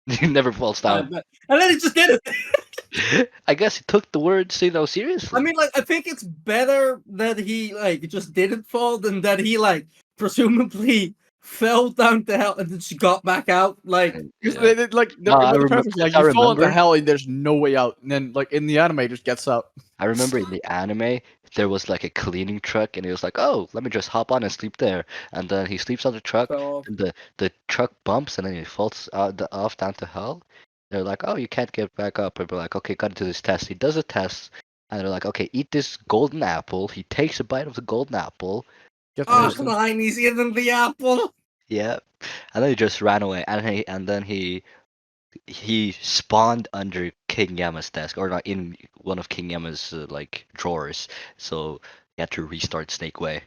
Speaker 3: He never falls down.
Speaker 1: And then he just did it.
Speaker 3: I guess he took the words, seriously.
Speaker 1: I mean, like, I think it's better that he like just didn't fall than that he like presumably fell down to hell and then she got back out. Like,
Speaker 2: Because
Speaker 3: Yeah.
Speaker 2: like
Speaker 3: No, I
Speaker 2: the
Speaker 3: remember.
Speaker 2: premise is like
Speaker 3: I
Speaker 2: you fall into
Speaker 3: remember.
Speaker 2: hell and there's no way out, and then like in the anime it just gets out.
Speaker 3: I remember in the anime there was like a cleaning truck, and he was like, "Oh, let me just hop on and sleep there." And then he sleeps on the truck,
Speaker 1: so
Speaker 3: and the truck bumps, and then he falls off down to hell. They're like, "Oh, you can't get back up." And we're like, "Okay, gotta do this test." He does a test, and they're like, "Okay, eat this golden apple." He takes a bite of the golden apple.
Speaker 2: Get
Speaker 1: oh,
Speaker 2: wisdom.
Speaker 1: Klein, he's eating the apple.
Speaker 3: Yeah, and then he just ran away, and then he spawned under King Yama's desk, or not in one of King Yama's like drawers. So he had to restart Snake Way.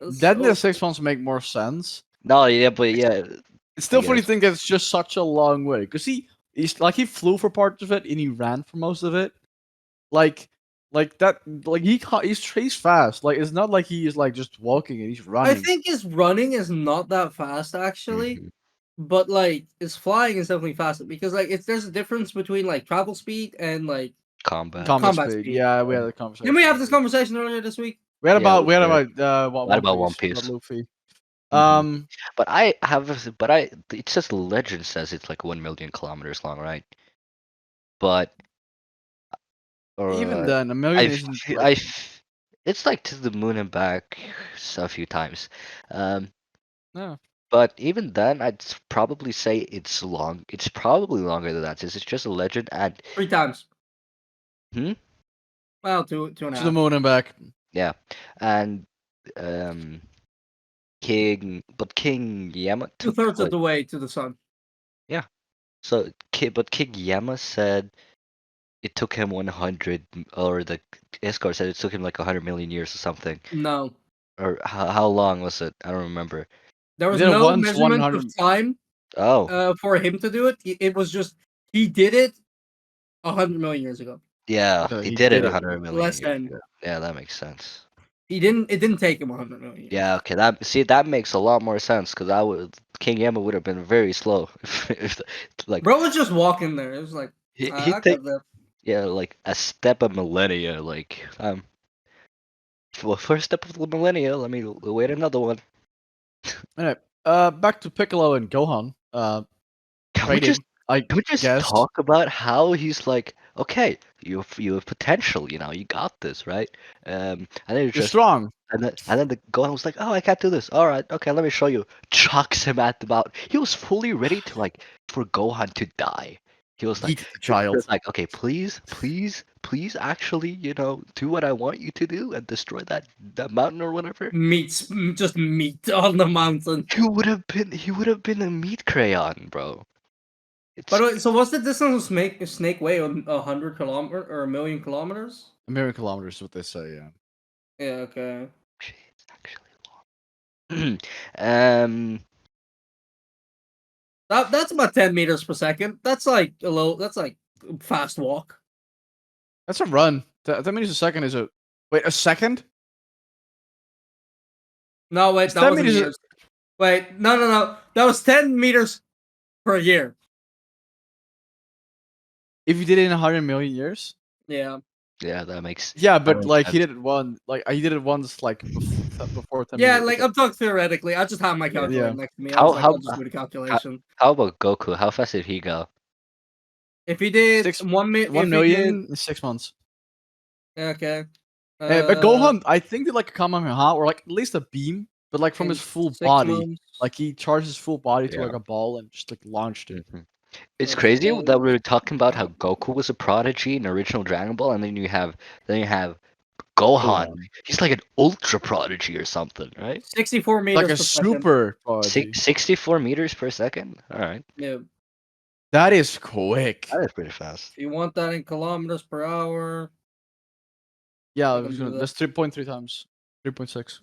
Speaker 2: Then the 6 months make more sense.
Speaker 3: No, yeah, but yeah,
Speaker 2: It's still
Speaker 3: I
Speaker 2: funny to
Speaker 3: guess.
Speaker 2: think that it's just such a long way. Because he's like he flew for parts of it and he ran for most of it. Like Like that, like he's fast. Like it's not like he's like just walking and he's
Speaker 1: I
Speaker 2: running.
Speaker 1: think his running is not that fast actually,
Speaker 3: Mhm.
Speaker 1: but like his flying is definitely faster because like there's a difference between like travel speed and like
Speaker 3: Combat.
Speaker 1: combat
Speaker 2: speed.
Speaker 1: speed.
Speaker 2: Yeah, we had a conversation.
Speaker 1: Didn't we have this
Speaker 2: about it.
Speaker 1: conversation earlier this week?
Speaker 2: We had
Speaker 3: Yeah,
Speaker 2: about
Speaker 3: we did. What
Speaker 2: One
Speaker 3: about One
Speaker 2: Piece, about
Speaker 3: Piece?
Speaker 2: Luffy.
Speaker 3: Mhm. It says legend says it's like 1 million kilometers long, right? But
Speaker 2: Even
Speaker 3: or
Speaker 2: then, a million isn't like
Speaker 3: it's like to the moon and back a few times. Um,
Speaker 2: no.
Speaker 3: but even then, probably say it's long. It's probably longer than that since it's just a legend. And
Speaker 1: 3 times.
Speaker 3: hmm,
Speaker 1: Well, two and a
Speaker 2: To the
Speaker 1: half.
Speaker 2: moon and back.
Speaker 3: yeah, and um, King Yama
Speaker 1: Two
Speaker 3: took
Speaker 1: thirds of
Speaker 3: like
Speaker 1: the way to the sun.
Speaker 3: yeah. But King Yama said it took him 100, or the Iskar said it took him like 100 million years or something.
Speaker 1: No,
Speaker 3: Or how long was it? I don't remember.
Speaker 1: there
Speaker 2: He
Speaker 1: was
Speaker 2: did it
Speaker 1: no
Speaker 2: once,
Speaker 1: measurement of
Speaker 2: 100.
Speaker 1: time
Speaker 3: Oh,
Speaker 1: for him to do it. It was just he did it 100 million years ago.
Speaker 3: yeah,
Speaker 2: Okay,
Speaker 3: he
Speaker 2: he
Speaker 3: did it
Speaker 2: did it.
Speaker 3: 100 million
Speaker 1: Less
Speaker 3: years
Speaker 1: than
Speaker 3: ago. Yeah, that makes sense.
Speaker 1: he didn't. It didn't take him 100 million years.
Speaker 3: Yeah, okay, that makes a lot more sense because King Yama would have been very slow if like
Speaker 1: Bro was just walking there. It was like
Speaker 3: he
Speaker 1: I
Speaker 3: take
Speaker 1: got that.
Speaker 3: yeah like a step of millennia well, first step of the millennia. Let me wait another one.
Speaker 2: Anyway, back to Piccolo and Gohan.
Speaker 3: Can we just
Speaker 2: Trading, I
Speaker 3: Can we just
Speaker 2: guess.
Speaker 3: talk about how he's like, okay, you have potential, you got this, right? And then
Speaker 2: You're
Speaker 3: just
Speaker 2: strong.
Speaker 3: and then the Gohan was like, oh, I can't do this. All right, okay, let me show you. Chucks him at the mountain. He was fully ready to like for Gohan to die. He was like,
Speaker 2: Eat the
Speaker 3: he
Speaker 2: child.
Speaker 3: was like, okay, please, please, please, actually, do what I want you to do and destroy that mountain or whatever.
Speaker 1: Just meat on the mountain.
Speaker 3: He would have been a meat crayon, bro.
Speaker 1: By
Speaker 3: It's
Speaker 1: the way, so what's the distance of snake weigh on 100 kilometer or 1 million kilometers?
Speaker 2: A million kilometers is what they say. Yeah.
Speaker 1: Yeah, okay.
Speaker 3: it's actually long. um,
Speaker 1: That's about 10 meters per second. That's like a low. That's like fast walk.
Speaker 2: That's a run. That means a second is a wait. A second?
Speaker 1: No, wait,
Speaker 2: It's
Speaker 1: that
Speaker 2: 10
Speaker 1: wasn't
Speaker 2: meters.
Speaker 1: years. Wait, no. That was 10 meters per year.
Speaker 2: If you did it in 100 million years.
Speaker 1: Yeah.
Speaker 3: yeah, that makes
Speaker 2: Yeah,
Speaker 3: that
Speaker 2: but
Speaker 3: makes
Speaker 2: like he
Speaker 3: sense.
Speaker 2: did it he did it once like before 10
Speaker 1: Yeah,
Speaker 2: meters.
Speaker 1: like
Speaker 2: Okay.
Speaker 1: I'm talking theoretically. I just have my
Speaker 3: Yeah.
Speaker 1: calculator
Speaker 2: Yeah.
Speaker 1: next to me. I
Speaker 3: How
Speaker 1: was like,
Speaker 3: how
Speaker 1: I'll just do the
Speaker 3: how,
Speaker 1: calculation.
Speaker 3: how about Goku? How fast did he go?
Speaker 1: If he did
Speaker 2: Six
Speaker 1: 1 minute,
Speaker 2: one
Speaker 1: if he did,
Speaker 2: million in 6 months.
Speaker 1: okay.
Speaker 2: But Gohan, I think did like a Kamehameha or like at least a beam, but like from
Speaker 1: In
Speaker 2: his full
Speaker 1: 6 months.
Speaker 2: body. Like he charged his full body to
Speaker 3: Yeah.
Speaker 2: like a ball and just like launched it.
Speaker 3: hmm It's
Speaker 1: That's
Speaker 3: crazy
Speaker 1: close.
Speaker 3: that we were talking about how Goku was a prodigy in original Dragon Ball, and then you have Gohan.
Speaker 2: Gohan.
Speaker 3: He's like an ultra prodigy or something, right?
Speaker 1: 64
Speaker 2: Like
Speaker 1: meters
Speaker 2: a
Speaker 1: per second.
Speaker 2: super prodigy.
Speaker 3: 64 meters per second. All right,
Speaker 1: Yeah.
Speaker 2: That is quick.
Speaker 3: that is pretty fast.
Speaker 1: If you want that in kilometers per hour,
Speaker 2: Yeah,
Speaker 1: I can do that.
Speaker 2: that's 3.3 times. 3.6.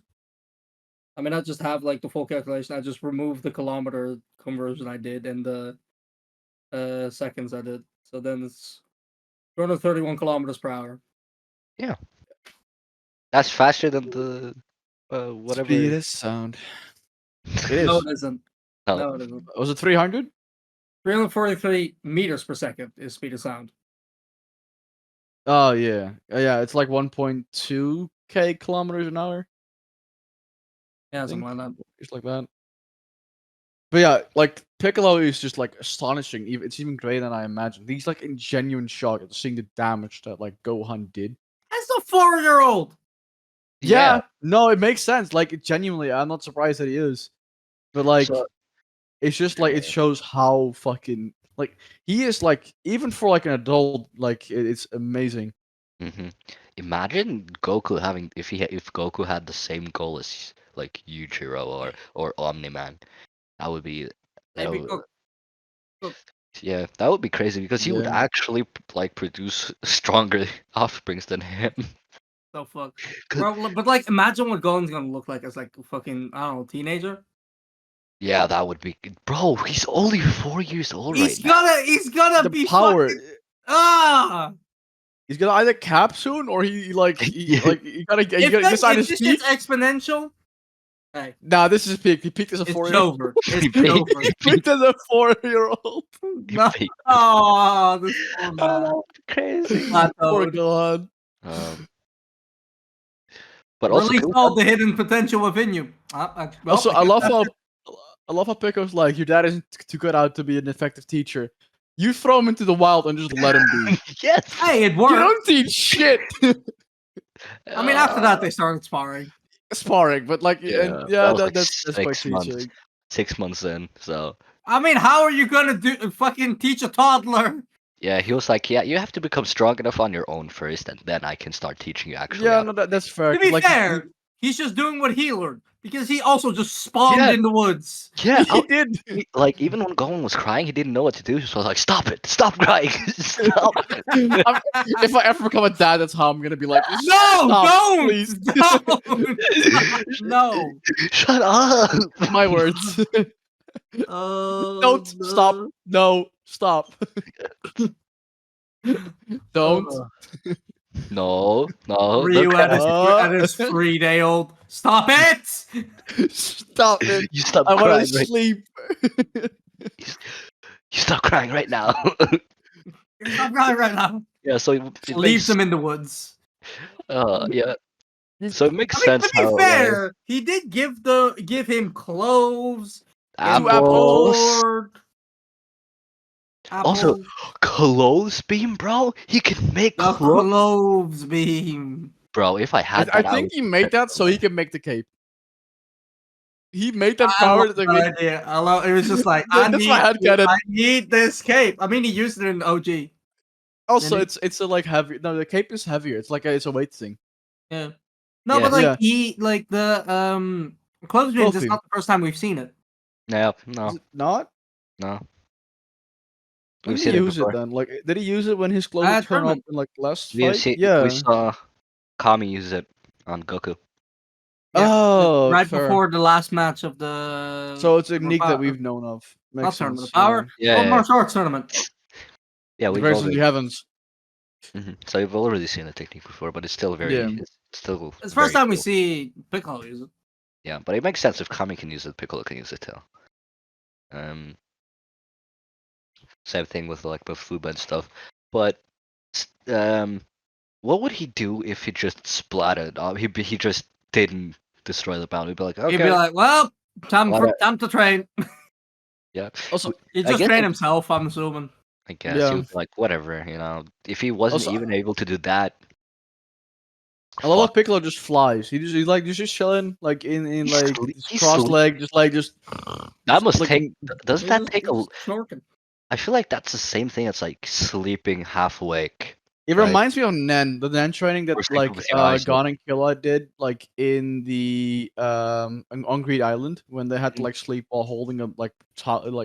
Speaker 1: I mean, I just have like the full calculation. I just removed the kilometer conversion I did and the seconds I did. So then it's 231 kilometers per hour.
Speaker 3: Yeah, that's faster than the
Speaker 2: Speed
Speaker 3: whatever.
Speaker 2: is sound. It
Speaker 1: No,
Speaker 2: is.
Speaker 1: it isn't.
Speaker 3: No,
Speaker 1: No, it isn't.
Speaker 2: Was it 300?
Speaker 1: 343 meters per second is speed of sound.
Speaker 2: Oh yeah. Yeah, it's like 1.2k kilometers an hour.
Speaker 1: Yeah,
Speaker 2: I
Speaker 1: something
Speaker 2: think.
Speaker 1: like that.
Speaker 2: Just like that. But yeah, like Piccolo is just like astonishing. It's even greater than I imagined. He's like in genuine shock at seeing the damage that like Gohan did.
Speaker 1: That's a 4-year-old.
Speaker 2: Yeah, no, it makes sense. Like genuinely, I'm not surprised that he is. But like,
Speaker 3: So
Speaker 2: it's just like it shows how fucking like he is like even for like an adult, like it's amazing.
Speaker 3: hmm Imagine Goku having if Goku had the same goal as like Yuichiro or Omni Man. That would be that
Speaker 1: Maybe
Speaker 3: would,
Speaker 1: cook.
Speaker 3: yeah, that would be crazy because he would
Speaker 2: Yeah.
Speaker 3: actually like produce stronger offsprings than him.
Speaker 1: So fuck.
Speaker 3: 'Cause-
Speaker 1: Bro, but like imagine what Gohan's gonna look like as like a fucking, I don't know, teenager.
Speaker 3: yeah, that would be bro. He's only 4 years old right now.
Speaker 1: He's gonna
Speaker 2: The
Speaker 1: be
Speaker 2: power.
Speaker 1: fucking
Speaker 2: He's gonna either cap soon or he gotta
Speaker 1: If
Speaker 2: decide his
Speaker 1: this
Speaker 2: peak.
Speaker 1: shit's exponential, hey,
Speaker 2: Nah, this is his peak. He peaked as a
Speaker 1: it's
Speaker 2: 4-year-old.
Speaker 1: over. It's over.
Speaker 2: He peaked as a 4-year-old.
Speaker 1: No. Oh, this poor man.
Speaker 3: Oh, crazy.
Speaker 2: Poor
Speaker 1: Plateaued.
Speaker 2: god.
Speaker 3: But also,
Speaker 1: Release all the hidden potential within you.
Speaker 2: Also, I love how Pico's like, your dad isn't too good out to be an effective teacher. You throw him into the wild and just let him be.
Speaker 3: yes.
Speaker 1: Hey, it
Speaker 2: You
Speaker 1: worked.
Speaker 2: don't teach shit.
Speaker 1: I mean, after that, they started sparring.
Speaker 2: Sparring, but like,
Speaker 3: that was like
Speaker 2: that's quite
Speaker 3: 6 months.
Speaker 2: teaching.
Speaker 3: 6 months in, so
Speaker 1: I mean, how are you gonna fucking teach a toddler?
Speaker 3: yeah, he was like, yeah, you have to become strong enough on your own first, and then I can start teaching you actually.
Speaker 2: Yeah, no, that's fair.
Speaker 1: To be
Speaker 2: like,
Speaker 1: fair, he's just doing what he learned because he also just spawned
Speaker 3: Yeah.
Speaker 1: in the woods.
Speaker 3: Yeah,
Speaker 2: he did.
Speaker 3: like even when Gohan was crying, he didn't know what to do. He was like, "Stop it! Stop crying! Stop!"
Speaker 2: If I ever become a dad, that's how I'm gonna be like,
Speaker 1: No,
Speaker 2: stop,
Speaker 1: don't!
Speaker 2: please.
Speaker 1: Don't! No.
Speaker 3: Shut up!
Speaker 2: My words.
Speaker 1: Oh,
Speaker 2: Don't stop. No, stop. Don't.
Speaker 3: No,
Speaker 1: Ryu
Speaker 3: look at
Speaker 1: at his 3-day-old. Stop it!
Speaker 2: Stop it.
Speaker 3: You stop
Speaker 2: I
Speaker 3: crying
Speaker 2: want to
Speaker 3: right.
Speaker 2: sleep.
Speaker 3: You stop crying right now.
Speaker 1: Stop crying right now.
Speaker 3: Yeah, so it
Speaker 1: Leaves
Speaker 3: makes,
Speaker 1: him in the woods.
Speaker 3: yeah. So it makes
Speaker 1: I mean,
Speaker 3: sense
Speaker 1: to be
Speaker 3: how
Speaker 1: fair, he did give him cloves,
Speaker 3: apples.
Speaker 1: sword,
Speaker 3: Also,
Speaker 1: apples,
Speaker 3: clothes beam, bro. He can make
Speaker 1: the
Speaker 3: clothes,
Speaker 1: cloves beam.
Speaker 3: bro. If I had
Speaker 2: I
Speaker 3: that,
Speaker 2: think he made that so he can make the cape. He made that
Speaker 1: I
Speaker 2: power
Speaker 1: love
Speaker 2: to
Speaker 1: that
Speaker 2: make.
Speaker 1: idea. I love. It was just like
Speaker 2: That's my headcanon.
Speaker 1: I need this cape. I mean, he used it in OG.
Speaker 2: Also,
Speaker 1: Didn't
Speaker 2: it's a like heavy. No, the cape is heavier. It's like it's a weight thing.
Speaker 1: Yeah. No,
Speaker 3: Yeah.
Speaker 1: but like
Speaker 2: Yeah.
Speaker 1: he like the cloves beam. This is
Speaker 2: Clove
Speaker 1: not the first time we've seen it.
Speaker 3: No,
Speaker 2: Is
Speaker 3: no,
Speaker 2: it not?
Speaker 3: no.
Speaker 2: When
Speaker 3: We've
Speaker 2: did he
Speaker 3: seen it
Speaker 2: use it
Speaker 3: before.
Speaker 2: then? Like, did he use it when his clothes would turn up
Speaker 1: Tournament.
Speaker 2: in like last
Speaker 3: We
Speaker 2: fight?
Speaker 3: see,
Speaker 2: Yeah.
Speaker 3: we saw Kami use it on Goku.
Speaker 1: Yeah,
Speaker 2: Oh,
Speaker 1: right
Speaker 2: fair.
Speaker 1: before the last match of the.
Speaker 2: So it's a technique that
Speaker 1: Power-
Speaker 2: we've known of.
Speaker 1: not
Speaker 2: Makes
Speaker 1: tournament
Speaker 2: sense.
Speaker 1: of power.
Speaker 3: Yeah,
Speaker 1: Well,
Speaker 3: yeah.
Speaker 1: martial arts tournament.
Speaker 3: Yeah,
Speaker 2: The
Speaker 3: we've
Speaker 2: Grace of
Speaker 3: already.
Speaker 2: the Heavens.
Speaker 3: So we've already seen the technique before, but it's still very.
Speaker 2: Yeah.
Speaker 3: It's still.
Speaker 1: It's the first
Speaker 3: very
Speaker 1: time we
Speaker 3: cool.
Speaker 1: see Piccolo use it.
Speaker 3: Yeah, but it makes sense if Kami can use it, Piccolo can use it too. Same thing with like both Fuba and stuff. But what would he do if he just splatted? He just didn't destroy the bound. He'd be like, okay,
Speaker 1: He'd be like, "Well, time
Speaker 3: Whatever.
Speaker 1: to train."
Speaker 3: yeah.
Speaker 2: Also,
Speaker 1: He
Speaker 3: I
Speaker 1: just
Speaker 3: guess
Speaker 1: trained
Speaker 3: it-
Speaker 1: himself. I'm assuming.
Speaker 3: I guess
Speaker 2: Yeah.
Speaker 3: he would be like, whatever, you know. If he wasn't
Speaker 2: Also,
Speaker 3: even able to do that,
Speaker 2: I love how
Speaker 3: fuck.
Speaker 2: Piccolo just flies. He's just chilling like in like
Speaker 3: He's
Speaker 2: cross
Speaker 3: sleep-
Speaker 2: leg, just.
Speaker 3: That must
Speaker 2: like,
Speaker 3: take. Doesn't that take a?
Speaker 1: snorking?
Speaker 3: I feel like that's the same thing. It's like sleeping half awake.
Speaker 2: It
Speaker 3: Right.
Speaker 2: reminds me of Nen, the Nen training that
Speaker 3: Or sleeping
Speaker 2: like
Speaker 3: with your eyes
Speaker 2: Gon and Killa did like in the on Greed Island when they had to like sleep while holding a like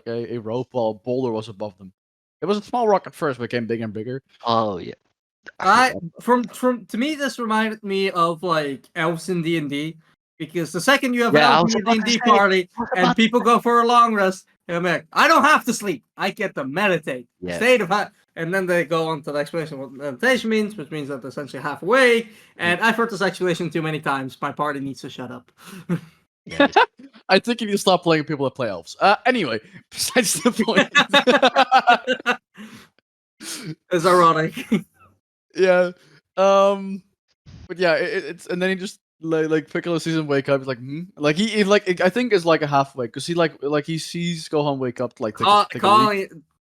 Speaker 2: a rope while a boulder was above them. It was a small rock at first, but became bigger and bigger.
Speaker 3: Oh yeah.
Speaker 1: From to me, this reminded me of like elves in D&D because the second you have
Speaker 3: Yeah, I
Speaker 1: elves
Speaker 3: was
Speaker 1: in
Speaker 3: about
Speaker 1: your
Speaker 3: to
Speaker 1: D&D
Speaker 3: say,
Speaker 1: party
Speaker 3: I was
Speaker 1: and
Speaker 3: about-
Speaker 1: people go for a long rest, I'm like, I don't have to sleep. I get to meditate.
Speaker 3: Yeah.
Speaker 1: State of and then they go on to the explanation of what meditation means, which means that they're essentially half awake. And I've heard this explanation too many times. My party needs to shut up.
Speaker 3: Yeah,
Speaker 2: I think if you stop playing people that play elves. Anyway, besides the point.
Speaker 1: It's ironic.
Speaker 2: Yeah. But yeah, it's and then he just like Piccolo sees him wake up. He's like, hmm? Like he like I think it's like a halfway because he like he sees Gohan wake up to like take a leak.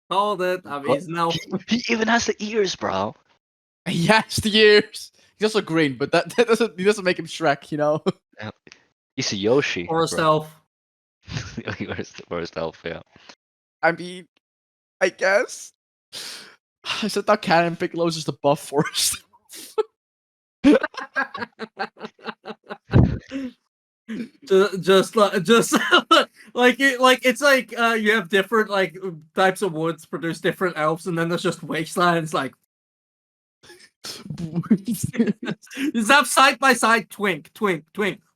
Speaker 1: Called it. I mean, he's now.
Speaker 3: he even has the ears, bro.
Speaker 2: He has the ears. He's also green, but that doesn't make him Shrek, you know.
Speaker 3: He's a Yoshi.
Speaker 1: Or a stealth.
Speaker 3: Or a stealth, yeah.
Speaker 2: I mean, I guess. I said that canon Piccolo's just a buff force.
Speaker 1: just like it's like you have different like types of woods produce different elves, and then there's just wastelands like you have side by side twink.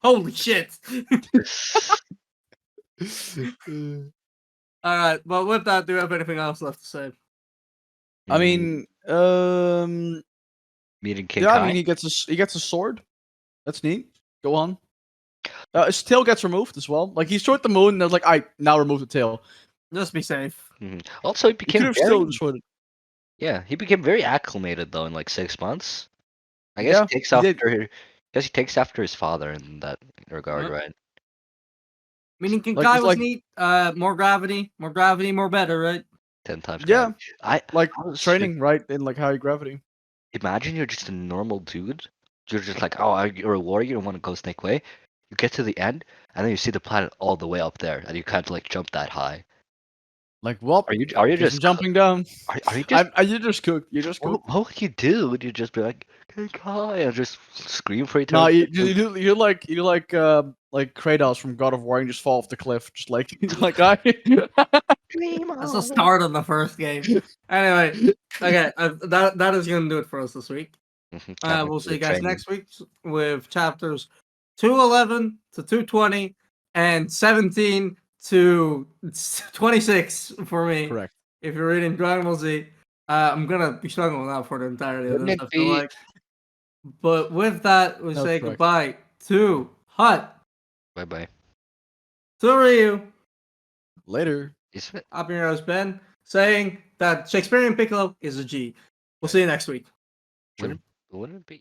Speaker 1: Holy shit! All right, well with that, do you have anything else left to say?
Speaker 2: I mean,
Speaker 3: Meeting King
Speaker 2: Yeah,
Speaker 3: Kai?
Speaker 2: I mean he gets a sword. That's neat. Go on. His tail gets removed as well. Like he destroyed the moon, and they're like, "I now remove the tail."
Speaker 1: Just be safe.
Speaker 3: Also, he
Speaker 2: You could
Speaker 3: became
Speaker 2: have
Speaker 3: very
Speaker 2: still destroyed it.
Speaker 3: yeah, he became very acclimated though in like 6 months. I guess
Speaker 2: Yeah,
Speaker 3: he takes
Speaker 2: he did.
Speaker 3: after. I guess he takes after his father in that regard,
Speaker 1: Yep.
Speaker 3: right?
Speaker 1: Meaning King
Speaker 2: Like
Speaker 1: Kai
Speaker 2: it's
Speaker 1: was
Speaker 2: like
Speaker 1: neat. More gravity, more better, right?
Speaker 3: 10 times
Speaker 2: yeah,
Speaker 3: gravity. I
Speaker 2: like
Speaker 3: was
Speaker 2: training right in like high gravity.
Speaker 3: imagine you're just a normal dude. You're just like, oh, you're a warrior. You want to go Snake Way. You get to the end, and then you see the planet all the way up there, and you can't like jump that high.
Speaker 2: Like, well,
Speaker 3: Are you
Speaker 2: guess I'm
Speaker 3: just
Speaker 2: jumping down.
Speaker 3: are you just
Speaker 2: You just cook. You just cook.
Speaker 3: what would you do? Would you just be like, King Kai, and just scream for
Speaker 2: No,
Speaker 3: eternity?
Speaker 2: you're like Kratos from God of War, and you just fall off the cliff, just like like
Speaker 3: Dream
Speaker 1: That's the
Speaker 3: on.
Speaker 1: start of the first game. Anyway, okay, that is gonna do it for us this week.
Speaker 3: Can't wait
Speaker 1: We'll
Speaker 3: for
Speaker 1: see
Speaker 3: the
Speaker 1: you guys
Speaker 3: training.
Speaker 1: next week with chapters 211 to 220 and 17 to 26 for me.
Speaker 2: correct.
Speaker 1: If you're reading Dragon Ball Z, I'm gonna be struggling now for the entirety of
Speaker 3: Wouldn't
Speaker 1: this. I
Speaker 3: it
Speaker 1: feel
Speaker 3: be?
Speaker 1: like. But with that, we
Speaker 2: That's
Speaker 1: say
Speaker 2: correct.
Speaker 1: goodbye to Hut,
Speaker 3: Bye bye.
Speaker 1: to Ryu,
Speaker 2: Later.
Speaker 3: Is it?
Speaker 1: up your nose, Ben, saying that Shakespearean Piccolo is a G. We'll see you next week.
Speaker 2: True.
Speaker 3: Wouldn't it be?